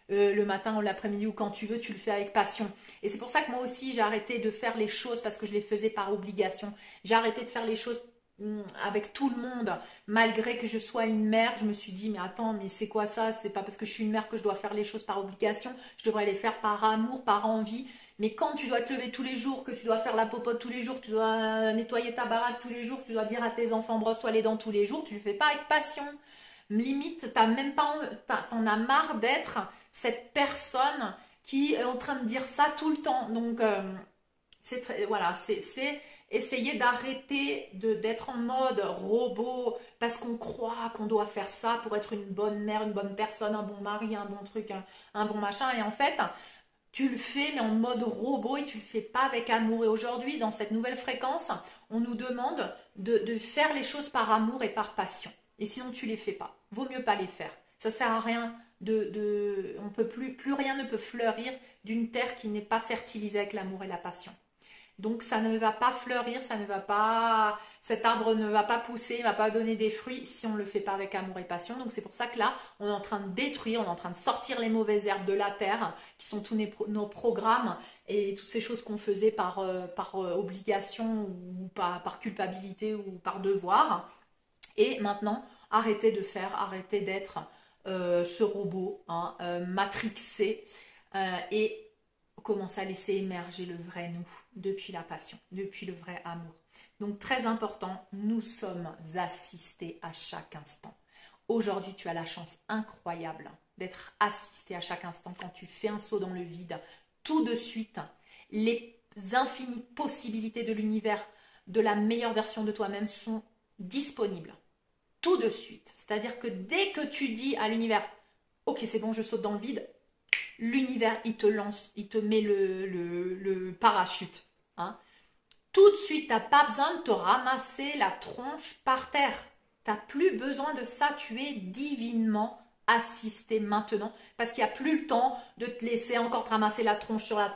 A: le matin ou l'après-midi ou quand tu veux, tu le fais avec passion. Et c'est pour ça que moi aussi, j'ai arrêté de faire les choses parce que je les faisais par obligation. J'ai arrêté de faire les choses avec tout le monde, malgré que je sois une mère. Je me suis dit, mais attends, mais c'est quoi ça? C'est pas parce que je suis une mère que je dois faire les choses par obligation. Je devrais les faire par amour, par envie. Mais quand tu dois te lever tous les jours, que tu dois faire la popote tous les jours, tu dois nettoyer ta baraque tous les jours, tu dois dire à tes enfants brosse-toi les dents tous les jours, tu ne le fais pas avec passion. Limite, t'en as marre d'être cette personne qui est en train de dire ça tout le temps. Donc, voilà, essayer d'arrêter d'être en mode robot parce qu'on croit qu'on doit faire ça pour être une bonne mère, une bonne personne, un bon mari, un bon truc, un bon machin. Et en fait, tu le fais mais en mode robot et tu le fais pas avec amour. Et aujourd'hui, dans cette nouvelle fréquence, on nous demande de faire les choses par amour et par passion. Et sinon, tu les fais pas. Vaut mieux pas les faire. Ça sert à rien on peut plus rien ne peut fleurir d'une terre qui n'est pas fertilisée avec l'amour et la passion. Donc ça ne va pas fleurir, cet arbre ne va pas pousser, ne va pas donner des fruits si on ne le fait pas avec amour et passion. Donc c'est pour ça que là, on est en train de détruire, on est en train de sortir les mauvaises herbes de la terre, qui sont tous nos programmes et toutes ces choses qu'on faisait par obligation ou par culpabilité ou par devoir. Et maintenant, arrêtez d'être ce robot matrixé et commencer à laisser émerger le vrai nous depuis la passion, depuis le vrai amour. Donc très important, nous sommes assistés à chaque instant. Aujourd'hui, tu as la chance incroyable d'être assisté à chaque instant quand tu fais un saut dans le vide. Tout de suite, les infinies possibilités de l'univers, de la meilleure version de toi-même sont disponibles. Tout de suite. C'est-à-dire que dès que tu dis à l'univers « Ok, c'est bon, je saute dans le vide », l'univers, il te lance, il te met le parachute. Hein. Tout de suite, tu n'as pas besoin de te ramasser la tronche par terre. Tu n'as plus besoin de ça. Tu es divinement assisté maintenant parce qu'il n'y a plus le temps de te laisser encore te ramasser la tronche par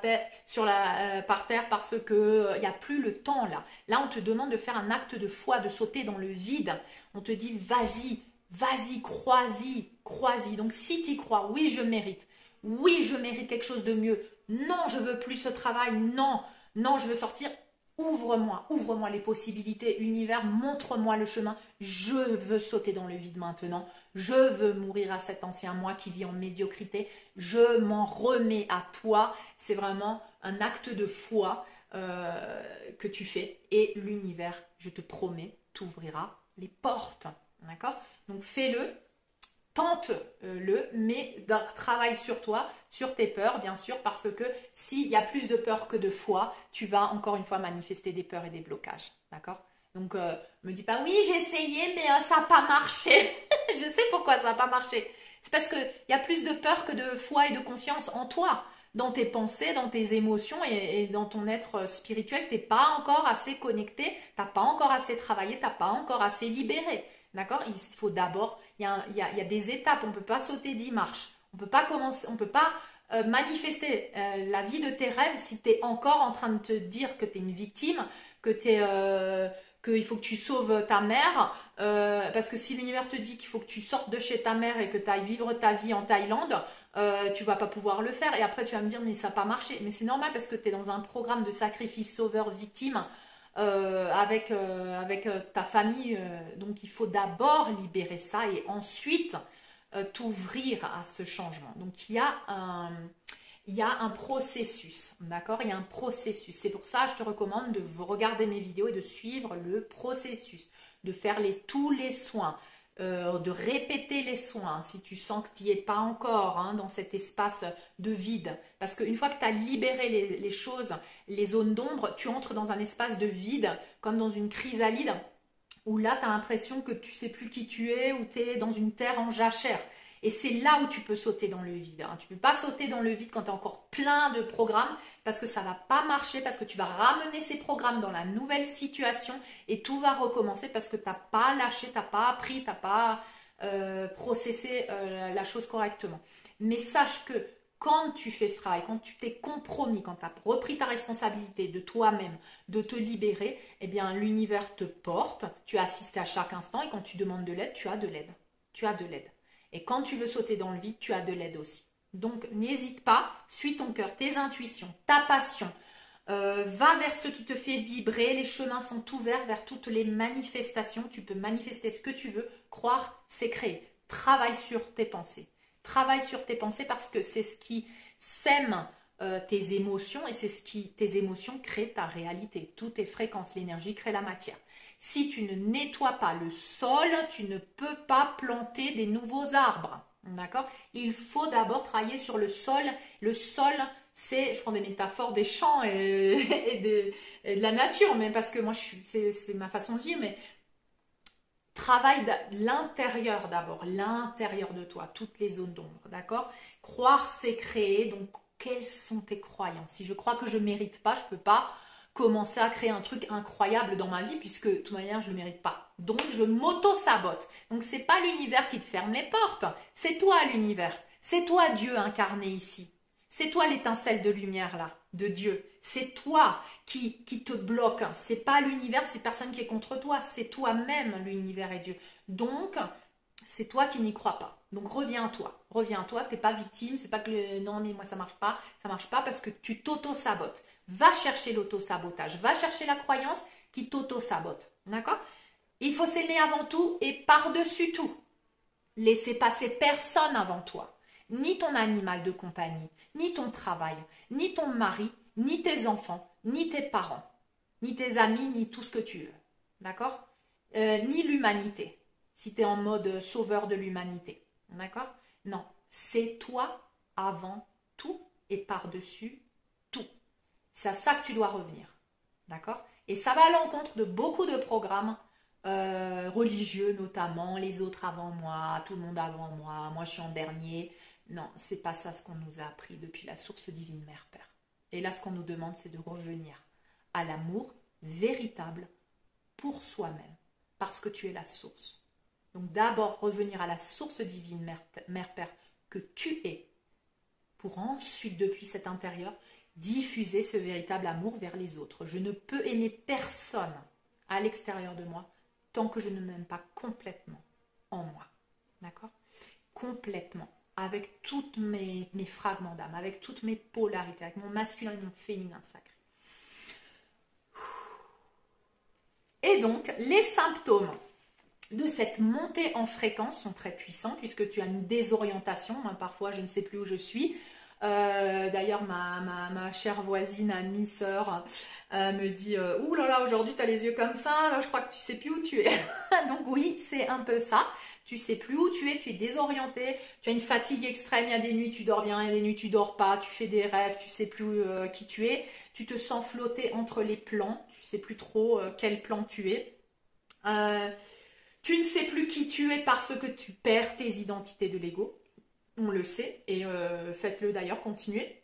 A: terre parce qu'il n'y a plus le temps là. Là, on te demande de faire un acte de foi, de sauter dans le vide. On te dit vas-y, vas-y, crois-y. Donc si tu y crois, oui, je mérite. Oui, je mérite quelque chose de mieux. Non, je veux plus ce travail. Non, je veux sortir. Ouvre-moi les possibilités. Univers, montre-moi le chemin. Je veux sauter dans le vide maintenant. Je veux mourir à cet ancien moi qui vit en médiocrité. Je m'en remets à toi. C'est vraiment un acte de foi que tu fais. Et l'univers, je te promets, t'ouvrira les portes. D'accord? Donc fais-le. Tente-le, mais travaille sur toi, sur tes peurs, bien sûr, parce que s'il y a plus de peur que de foi, tu vas encore une fois manifester des peurs et des blocages. D'accord? Donc, me dis pas, oui, j'ai essayé, mais ça n'a pas marché. Je sais pourquoi ça n'a pas marché. C'est parce qu'il y a plus de peur que de foi et de confiance en toi, dans tes pensées, dans tes émotions et dans ton être spirituel. Tu n'es pas encore assez connecté, tu n'as pas encore assez travaillé, tu n'as pas encore assez libéré. D'accord? Il faut d'abord, il y a des étapes, on ne peut pas sauter 10 marches. On ne peut pas manifester la vie de tes rêves si tu es encore en train de te dire que tu es une victime, qu'il faut que tu sauves ta mère. Parce que si l'univers te dit qu'il faut que tu sortes de chez ta mère et que tu ailles vivre ta vie en Thaïlande, tu ne vas pas pouvoir le faire. Et après, tu vas me dire, mais ça n'a pas marché. Mais c'est normal parce que tu es dans un programme de sacrifice sauveur-victime. Avec ta famille. Donc, il faut d'abord libérer ça et ensuite t'ouvrir à ce changement. Donc, il y a un processus, d'accord? Il y a un processus. C'est pour ça que je te recommande de regarder mes vidéos et de suivre le processus, de faire tous les soins, de répéter les soins si tu sens que tu n'y es pas encore dans cet espace de vide. Parce qu'une fois que tu as libéré les choses, les zones d'ombre, tu entres dans un espace de vide, comme dans une chrysalide, où là, tu as l'impression que tu ne sais plus qui tu es, ou tu es dans une terre en jachère. Et c'est là où tu peux sauter dans le vide. Tu ne peux pas sauter dans le vide quand tu as encore plein de programmes parce que ça ne va pas marcher, parce que tu vas ramener ces programmes dans la nouvelle situation et tout va recommencer parce que tu n'as pas lâché, tu n'as pas appris, tu n'as pas processé la chose correctement. Mais sache que quand tu fais ce travail, quand tu t'es compromis, quand tu as repris ta responsabilité de toi-même, de te libérer, eh bien l'univers te porte, tu assistes à chaque instant et quand tu demandes de l'aide, tu as de l'aide. Tu as de l'aide. Et quand tu veux sauter dans le vide, tu as de l'aide aussi. Donc, n'hésite pas, suis ton cœur, tes intuitions, ta passion. Va vers ce qui te fait vibrer. Les chemins sont ouverts vers toutes les manifestations. Tu peux manifester ce que tu veux. Croire, c'est créer. Travaille sur tes pensées. Travaille sur tes pensées parce que c'est ce qui sème tes émotions et tes émotions créent ta réalité. Toutes tes fréquences, l'énergie crée la matière. Si tu ne nettoies pas le sol, tu ne peux pas planter des nouveaux arbres. D'accord? Il faut d'abord travailler sur le sol. Le sol, je prends des métaphores des champs et de la nature, mais parce que moi, c'est ma façon de vivre, mais travaille l'intérieur d'abord, l'intérieur de toi, toutes les zones d'ombre, d'accord? Croire, c'est créer, donc quelles sont tes croyances? Si je crois que je ne mérite pas, je ne peux pas commencer à créer un truc incroyable dans ma vie puisque de toute manière, je ne le mérite pas. Donc, je m'auto-sabote. Donc, ce n'est pas l'univers qui te ferme les portes, c'est toi l'univers. C'est toi Dieu incarné ici. C'est toi l'étincelle de lumière là, de Dieu. C'est toi qui te bloque. C'est pas l'univers, c'est personne qui est contre toi. C'est toi-même l'univers et Dieu. Donc, c'est toi qui n'y crois pas. Donc, reviens à toi. Reviens à toi. Tu n'es pas victime. C'est pas que non, mais moi ça marche pas. Ça marche pas parce que tu t'auto-sabotes. Va chercher l'auto-sabotage. Va chercher la croyance qui t'auto-sabote. D'accord? Il faut s'aimer avant tout et par-dessus tout. Laissez passer personne avant toi. Ni ton animal de compagnie, ni ton travail, ni ton mari, ni tes enfants, ni tes parents, ni tes amis, ni tout ce que tu veux. D'accord? Ni l'humanité, si tu es en mode sauveur de l'humanité. D'accord? Non, c'est toi avant tout et par-dessus tout. C'est à ça que tu dois revenir. D'accord? Et ça va à l'encontre de beaucoup de programmes religieux notamment, les autres avant moi, tout le monde avant moi je suis en dernier. Non, c'est pas ça ce qu'on nous a appris depuis la source divine Mère Père. Et là, ce qu'on nous demande, c'est de revenir à l'amour véritable pour soi-même, parce que tu es la source. Donc d'abord revenir à la source divine Mère Père que tu es, pour ensuite, depuis cet intérieur, diffuser ce véritable amour vers les autres. Je ne peux aimer personne à l'extérieur de moi tant que je ne m'aime pas complètement en moi. D'accord? Complètement. Avec tous mes fragments d'âme, avec toutes mes polarités, avec mon masculin et mon féminin sacré. Et donc, les symptômes de cette montée en fréquence sont très puissants puisque tu as une désorientation. Moi, parfois, je ne sais plus où je suis. D'ailleurs, ma chère voisine, amie, sœur, me dit « Ouh là là, aujourd'hui, tu as les yeux comme ça, là, je crois que tu sais plus où tu es. » Donc oui, c'est un peu ça. Tu sais plus où tu es désorienté, tu as une fatigue extrême, il y a des nuits tu dors bien, il y a des nuits tu dors pas, tu fais des rêves, tu sais plus qui tu es, tu te sens flotter entre les plans, tu sais plus trop quel plan tu es. Tu ne sais plus qui tu es parce que tu perds tes identités de l'ego, on le sait, et faites-le d'ailleurs, continuez.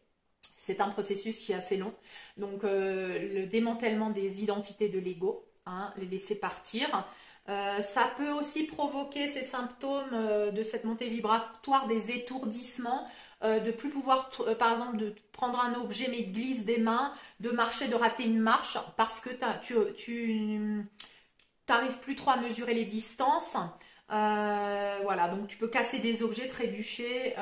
A: C'est un processus qui est assez long. Donc le démantèlement des identités de l'ego, hein, les laisser partir. Ça peut aussi provoquer ces symptômes de cette montée vibratoire, des étourdissements, de plus pouvoir, par exemple, de prendre un objet mais de glisse des mains, de marcher, de rater une marche parce que tu n'arrives plus trop à mesurer les distances. Voilà, donc tu peux casser des objets, trébucher.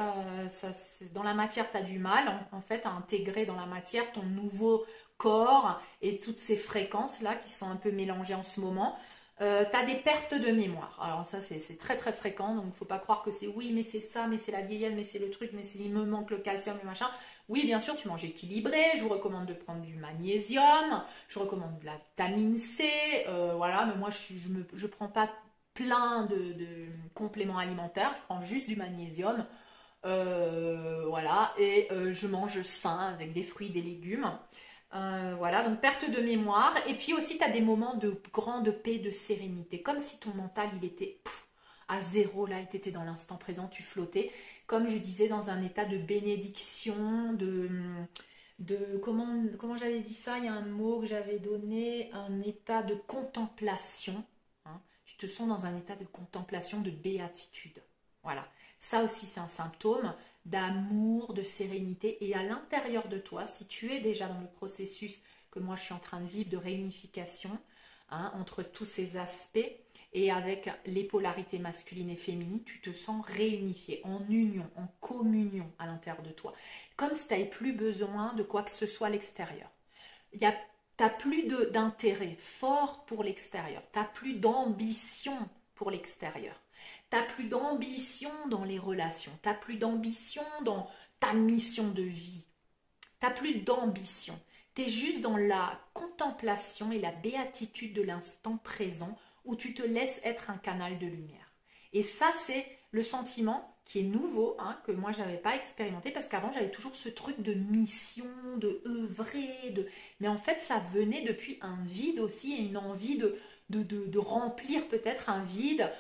A: Dans la matière, tu as du mal en fait à intégrer dans la matière ton nouveau corps et toutes ces fréquences-là qui sont un peu mélangées en ce moment. Tu as des pertes de mémoire. Alors ça, c'est très très fréquent. Donc, il ne faut pas croire que c'est oui, mais c'est ça, mais c'est la vieillesse, mais c'est le truc, mais il me manque le calcium, le machin. Oui, bien sûr, tu manges équilibré. Je vous recommande de prendre du magnésium. Je recommande de la vitamine C. Voilà, mais moi, je prends pas plein de compléments alimentaires. Je prends juste du magnésium. Voilà, et je mange sain avec des fruits, des légumes. Voilà, donc perte de mémoire. Et puis aussi, tu as des moments de grande paix, de sérénité. Comme si ton mental, il était à zéro, là, et tu étais dans l'instant présent, tu flottais. Comme je disais, dans un état de bénédiction, comment j'avais dit ça? Il y a un mot que j'avais donné, un état de contemplation. Hein. Tu te sens dans un état de contemplation, de béatitude. Voilà, ça aussi, c'est un symptôme d'amour, de sérénité. Et à l'intérieur de toi, si tu es déjà dans le processus que moi je suis en train de vivre de réunification, hein, entre tous ces aspects et avec les polarités masculines et féminines, tu te sens réunifié, en union, en communion à l'intérieur de toi. Comme si tu n'avais plus besoin de quoi que ce soit à l'extérieur. Tu n'as plus d'intérêt fort pour l'extérieur. Tu n'as plus d'ambition pour l'extérieur. Tu n'as plus d'ambition dans les relations. Tu n'as plus d'ambition dans ta mission de vie. Tu n'as plus d'ambition. Tu es juste dans la contemplation et la béatitude de l'instant présent où tu te laisses être un canal de lumière. Et ça, c'est le sentiment qui est nouveau, hein, que moi je n'avais pas expérimenté, parce qu'avant j'avais toujours ce truc de mission, de œuvrer, mais en fait ça venait depuis un vide aussi, et une envie de remplir peut-être un vide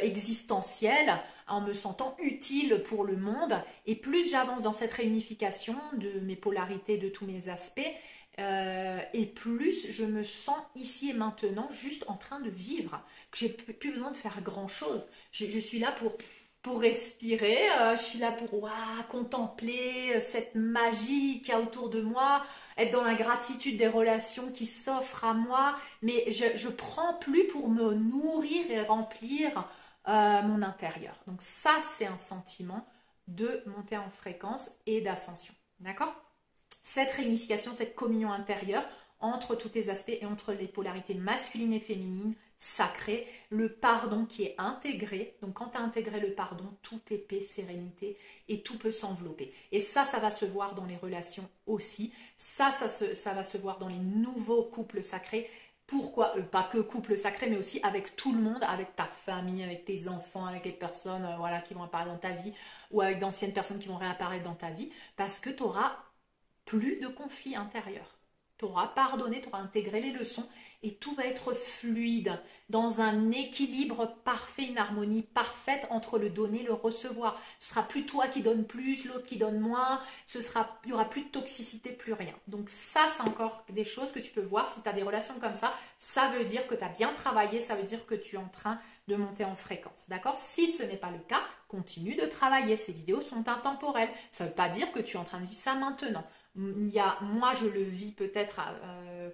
A: existentiel, en me sentant utile pour le monde. Et plus j'avance dans cette réunification de mes polarités, de tous mes aspects, et plus je me sens ici et maintenant juste en train de vivre, que j'ai plus besoin de faire grand chose. Je suis là pour respirer, je suis là pour contempler cette magie qu'il y a autour de moi, être dans la gratitude des relations qui s'offrent à moi, mais je prends plus pour me nourrir et remplir mon intérieur. Donc ça, c'est un sentiment de montée en fréquence et d'ascension. D'accord? Cette réunification, cette communion intérieure entre tous tes aspects et entre les polarités masculines et féminines, sacrées, le pardon qui est intégré. Donc quand tu as intégré le pardon, tout est paix, sérénité et tout peut s'envelopper. Et ça va se voir dans les relations aussi. Ça va se voir dans les nouveaux couples sacrés. Pourquoi pas que couple sacré, mais aussi avec tout le monde, avec ta famille, avec tes enfants, avec les personnes voilà, qui vont apparaître dans ta vie, ou avec d'anciennes personnes qui vont réapparaître dans ta vie, parce que tu auras plus de conflits intérieurs. Tu auras pardonné, tu auras intégré les leçons et tout va être fluide, dans un équilibre parfait, une harmonie parfaite entre le donner et le recevoir. Ce sera plus toi qui donne plus, l'autre qui donne moins, il n'y aura plus de toxicité, plus rien. Donc ça, c'est encore des choses que tu peux voir. Si tu as des relations comme ça veut dire que tu as bien travaillé, ça veut dire que tu es en train de monter en fréquence. D'accord? Si ce n'est pas le cas, continue de travailler. Ces vidéos sont intemporelles. Ça ne veut pas dire que tu es en train de vivre ça maintenant. Moi, je le vis peut-être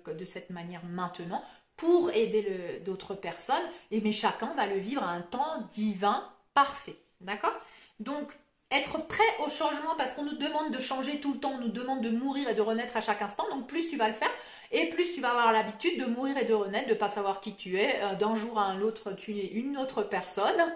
A: de cette manière maintenant pour aider d'autres personnes, mais chacun va le vivre à un temps divin parfait. D'accord? Donc, être prêt au changement, parce qu'on nous demande de changer tout le temps, on nous demande de mourir et de renaître à chaque instant, donc plus tu vas le faire, et plus tu vas avoir l'habitude de mourir et de renaître, de ne pas savoir qui tu es, d'un jour à l'autre, tu es une autre personne,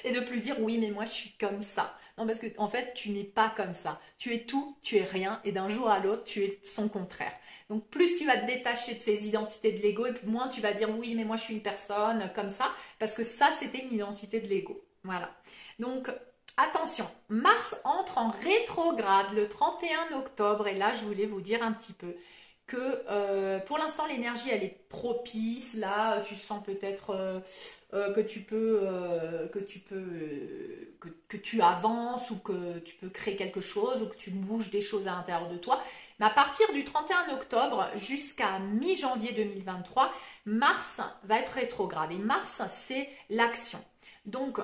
A: et de plus dire oui, mais moi je suis comme ça. Non, parce que en fait, tu n'es pas comme ça. Tu es tout, tu es rien, et d'un jour à l'autre, tu es son contraire. Donc, plus tu vas te détacher de ces identités de l'ego, et plus moins tu vas dire oui, mais moi je suis une personne comme ça, parce que ça, c'était une identité de l'ego. Voilà. Donc, attention, Mars entre en rétrograde le 31 octobre, et là, je voulais vous dire un petit peu que pour l'instant, l'énergie, elle est propice. Là, tu sens peut-être que tu avances, ou que tu peux créer quelque chose, ou que tu bouges des choses à l'intérieur de toi. Mais à partir du 31 octobre jusqu'à mi-janvier 2023, Mars va être rétrograde. Et Mars, c'est l'action. Donc,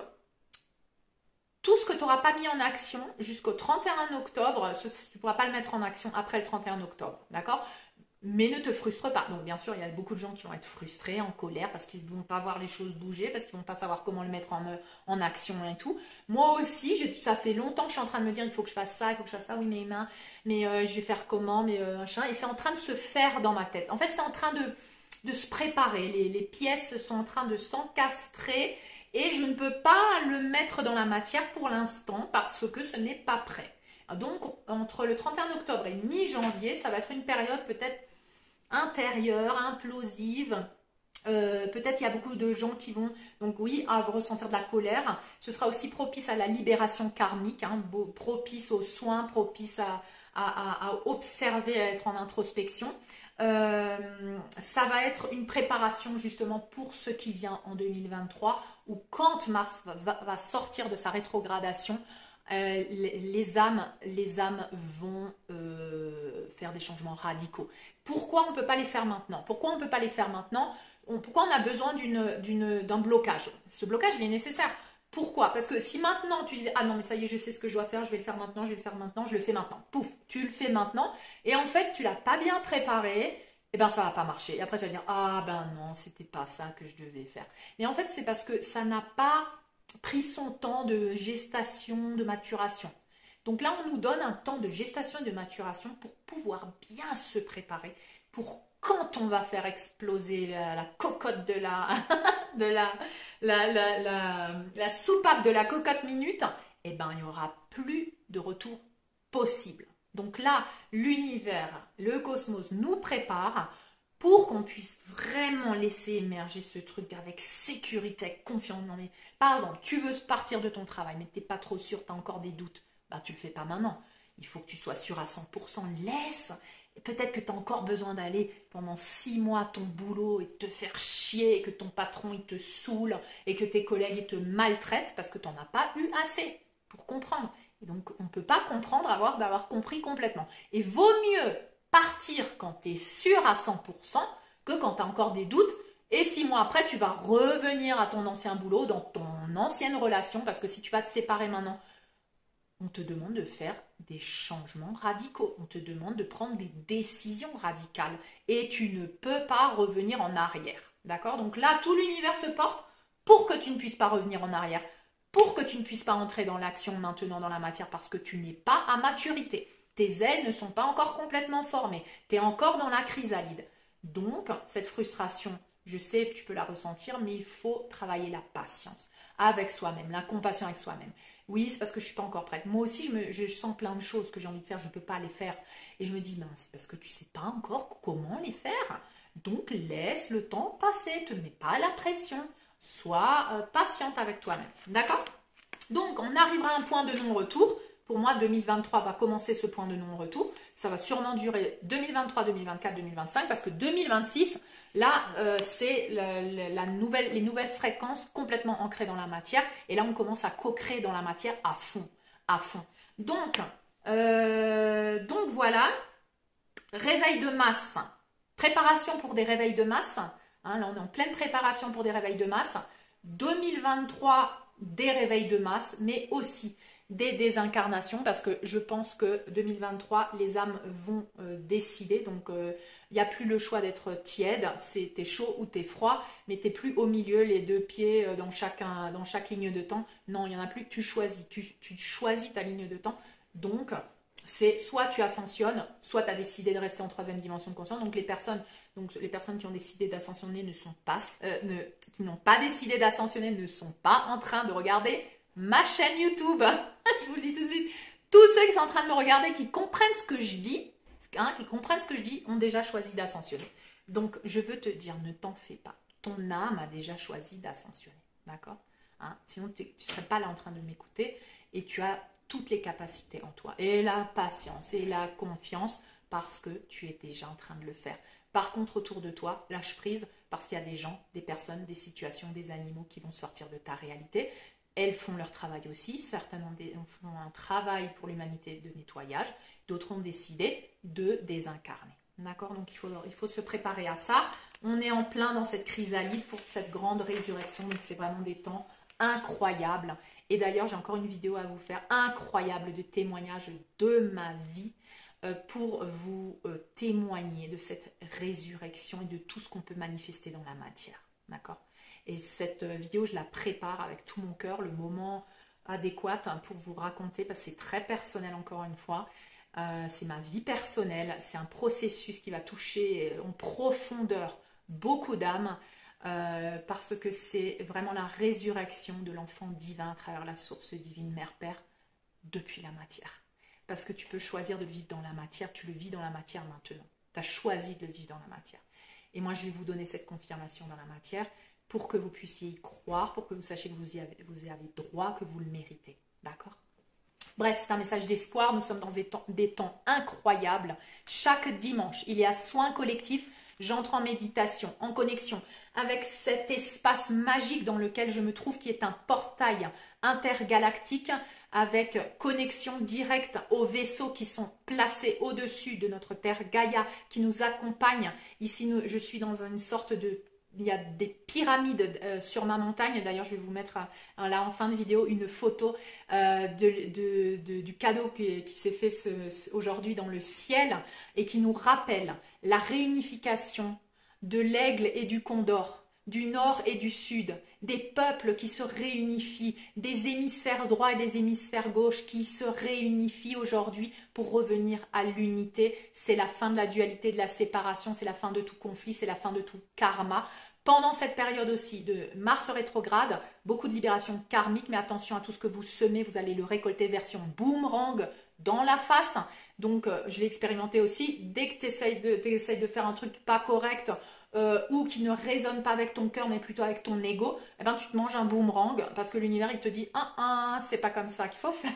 A: tout ce que tu n'auras pas mis en action jusqu'au 31 octobre, tu ne pourras pas le mettre en action après le 31 octobre. D'accord? Mais ne te frustre pas. Donc bien sûr, il y a beaucoup de gens qui vont être frustrés, en colère, parce qu'ils ne vont pas voir les choses bouger, parce qu'ils ne vont pas savoir comment le mettre en action et tout. Moi aussi, ça fait longtemps que je suis en train de me dire, il faut que je fasse ça, il faut que je fasse ça, oui, mais je vais faire comment, mais machin. Et c'est en train de se faire dans ma tête. En fait, c'est en train de se préparer. Les pièces sont en train de s'encastrer, et je ne peux pas le mettre dans la matière pour l'instant, parce que ce n'est pas prêt. Donc, entre le 31 octobre et mi-janvier, ça va être une période peut-être intérieure, implosive. Peut-être il y a beaucoup de gens qui vont, donc oui, ressentir de la colère. Ce sera aussi propice à la libération karmique, hein, propice aux soins, propice à observer, à être en introspection. Ça va être une préparation justement pour ce qui vient en 2023, où quand Mars va sortir de sa rétrogradation, les âmes vont faire des changements radicaux. Pourquoi on ne peut pas les faire maintenant? Pourquoi on ne peut pas les faire maintenant? Pourquoi on a besoin d'un blocage? Ce blocage, il est nécessaire. Pourquoi? Parce que si maintenant tu disais, ah non mais ça y est, je sais ce que je dois faire, je vais le faire maintenant, je vais le faire maintenant, je le fais maintenant. Pouf, tu le fais maintenant, et en fait tu l'as pas bien préparé, et ben ça va pas marcher. Et après tu vas dire, ah ben non, c'était pas ça que je devais faire. Mais en fait c'est parce que ça n'a pas pris son temps de gestation, de maturation. Donc là, on nous donne un temps de gestation et de maturation pour pouvoir bien se préparer, pour quand on va faire exploser la cocotte de la soupape de la cocotte minute, eh ben, il n'y aura plus de retour possible. Donc là, l'univers, le cosmos nous prépare pour qu'on puisse vraiment laisser émerger ce truc avec sécurité, avec confiance. Non, mais, par exemple, tu veux partir de ton travail, mais tu n'es pas trop sûr, tu as encore des doutes. Bah, tu ne le fais pas maintenant. Il faut que tu sois sûr à 100%. Laisse. Peut-être que tu as encore besoin d'aller pendant 6 mois à ton boulot et te faire chier, et que ton patron il te saoule et que tes collègues ils te maltraitent parce que tu n'en as pas eu assez pour comprendre. Et donc, on ne peut pas comprendre d'avoir compris complètement. Et vaut mieux partir quand tu es sûr à 100% que quand tu as encore des doutes. Et 6 mois après, tu vas revenir à ton ancien boulot, dans ton ancienne relation, parce que si tu vas te séparer maintenant, on te demande de faire des changements radicaux. On te demande de prendre des décisions radicales. Et tu ne peux pas revenir en arrière. D'accord? Donc là, tout l'univers se porte pour que tu ne puisses pas revenir en arrière. Pour que tu ne puisses pas entrer dans l'action maintenant dans la matière parce que tu n'es pas à maturité. Tes ailes ne sont pas encore complètement formées. Tu es encore dans la chrysalide. Donc, cette frustration, je sais que tu peux la ressentir, mais il faut travailler la patience avec soi-même, la compassion avec soi-même. Oui, c'est parce que je ne suis pas encore prête. Moi aussi, je sens plein de choses que j'ai envie de faire, je ne peux pas les faire. Et je me dis, ben, c'est parce que tu ne sais pas encore comment les faire. Donc, laisse le temps passer, ne te mets pas la pression. Sois patiente avec toi-même. D'accord? Donc, on arrivera à un point de non-retour. Pour moi, 2023 va commencer ce point de non-retour. Ça va sûrement durer 2023, 2024, 2025 parce que 2026, là, c'est les nouvelles fréquences complètement ancrées dans la matière. Et là, on commence à co-créer dans la matière à fond. À fond. Donc voilà, réveil de masse. Préparation pour des réveils de masse. Hein, là, on est en pleine préparation pour des réveils de masse. 2023, des réveils de masse, mais aussi des désincarnations parce que je pense que 2023, les âmes vont décider. Donc, il n'y a plus le choix d'être tiède. T'es chaud ou t'es froid, mais t'es plus au milieu, les deux pieds dans chaque ligne de temps. Non, il n'y en a plus. Tu choisis. Tu choisis ta ligne de temps. Donc, c'est soit tu ascensionnes, soit tu as décidé de rester en troisième dimension de conscience. Donc les personnes qui ont décidé d'ascensionner qui n'ont pas décidé d'ascensionner ne sont pas en train de regarder ma chaîne YouTube. Je vous le dis tout de suite. Tous ceux qui sont en train de me regarder, qui comprennent ce que je dis, ont déjà choisi d'ascensionner. Donc je veux te dire, ne t'en fais pas. Ton âme a déjà choisi d'ascensionner. D'accord? Sinon, tu ne serais pas là en train de m'écouter et tu as toutes les capacités en toi et la patience et la confiance parce que tu es déjà en train de le faire. Par contre, autour de toi, lâche prise parce qu'il y a des gens, des personnes, des situations, des animaux qui vont sortir de ta réalité. Elles font leur travail aussi. Certaines font un travail pour l'humanité de nettoyage. D'autres ont décidé de désincarner. D'accord? Donc, il faut se préparer à ça. On est en plein dans cette chrysalide pour cette grande résurrection. Donc, c'est vraiment des temps incroyables. Et d'ailleurs, j'ai encore une vidéo à vous faire incroyable de témoignage de ma vie pour vous témoigner de cette résurrection et de tout ce qu'on peut manifester dans la matière. D'accord? Et cette vidéo, je la prépare avec tout mon cœur, le moment adéquat pour vous raconter, parce que c'est très personnel encore une fois. C'est ma vie personnelle, c'est un processus qui va toucher en profondeur beaucoup d'âmes. Parce que c'est vraiment la résurrection de l'enfant divin à travers la source divine Mère-Père depuis la matière. Parce que tu peux choisir de vivre dans la matière, tu le vis dans la matière maintenant. Tu as choisi de le vivre dans la matière. Et moi, je vais vous donner cette confirmation dans la matière pour que vous puissiez y croire, pour que vous sachiez que vous y avez droit, que vous le méritez. D'accord? Bref, c'est un message d'espoir. Nous sommes dans des temps incroyables. Chaque dimanche, il y a soin collectif. J'entre en méditation, en connexion avec cet espace magique dans lequel je me trouve, qui est un portail intergalactique avec connexion directe aux vaisseaux qui sont placés au-dessus de notre Terre Gaïa, qui nous accompagnent. Ici, je suis dans une sorte de... Il y a des pyramides sur ma montagne. D'ailleurs, je vais vous mettre là en fin de vidéo une photo du cadeau qui s'est fait aujourd'hui dans le ciel et qui nous rappelle la réunification de l'aigle et du condor, du nord et du sud, des peuples qui se réunifient, des hémisphères droits et des hémisphères gauches qui se réunifient aujourd'hui pour revenir à l'unité. C'est la fin de la dualité, de la séparation, c'est la fin de tout conflit, c'est la fin de tout karma. Pendant cette période aussi de Mars rétrograde, beaucoup de libération karmique, mais attention à tout ce que vous semez, vous allez le récolter version boomerang dans la face. Donc, je l'ai expérimenté aussi. Dès que tu essayes de faire un truc pas correct, ou qui ne résonne pas avec ton cœur mais plutôt avec ton ego, eh ben, tu te manges un boomerang parce que l'univers il te dit c'est pas comme ça qu'il faut faire.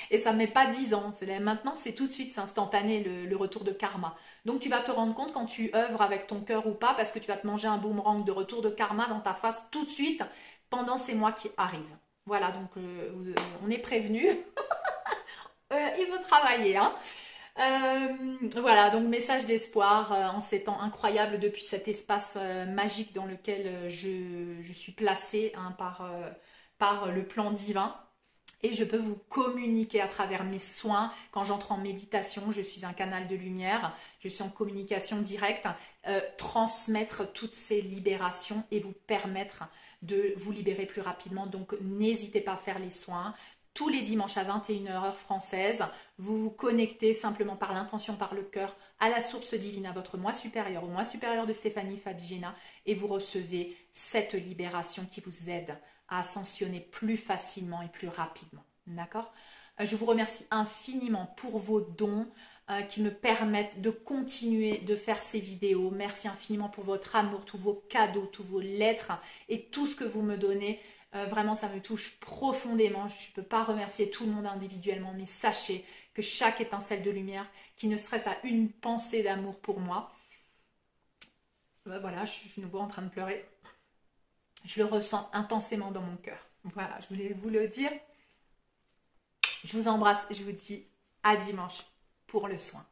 A: Et ça ne met pas 10 ans. Maintenant, c'est tout de suite, c'est instantané le retour de karma. Donc tu vas te rendre compte quand tu œuvres avec ton cœur ou pas, parce que tu vas te manger un boomerang de retour de karma dans ta face tout de suite pendant ces mois qui arrivent. Voilà, donc on est prévenu. Il faut travailler, hein. Voilà, donc message d'espoir en ces temps incroyables depuis cet espace magique dans lequel je suis placée, hein, par le plan divin. Et je peux vous communiquer à travers mes soins. Quand j'entre en méditation, je suis un canal de lumière, je suis en communication directe, transmettre toutes ces libérations et vous permettre de vous libérer plus rapidement. Donc n'hésitez pas à faire les soins. Tous les dimanches à 21h heure française, vous vous connectez simplement par l'intention, par le cœur, à la source divine, à votre moi supérieur, au moi supérieur de Stéphanie Fabigena, et vous recevez cette libération qui vous aide à ascensionner plus facilement et plus rapidement. D'accord? Je vous remercie infiniment pour vos dons qui me permettent de continuer de faire ces vidéos. Merci infiniment pour votre amour, tous vos cadeaux, tous vos lettres et tout ce que vous me donnez. Vraiment, ça me touche profondément. Je ne peux pas remercier tout le monde individuellement, mais sachez que chaque étincelle de lumière, qui ne serait-ce à une pensée d'amour pour moi, voilà, je suis de nouveau en train de pleurer. Je le ressens intensément dans mon cœur. Voilà, je voulais vous le dire. Je vous embrasse et je vous dis à dimanche pour le soin.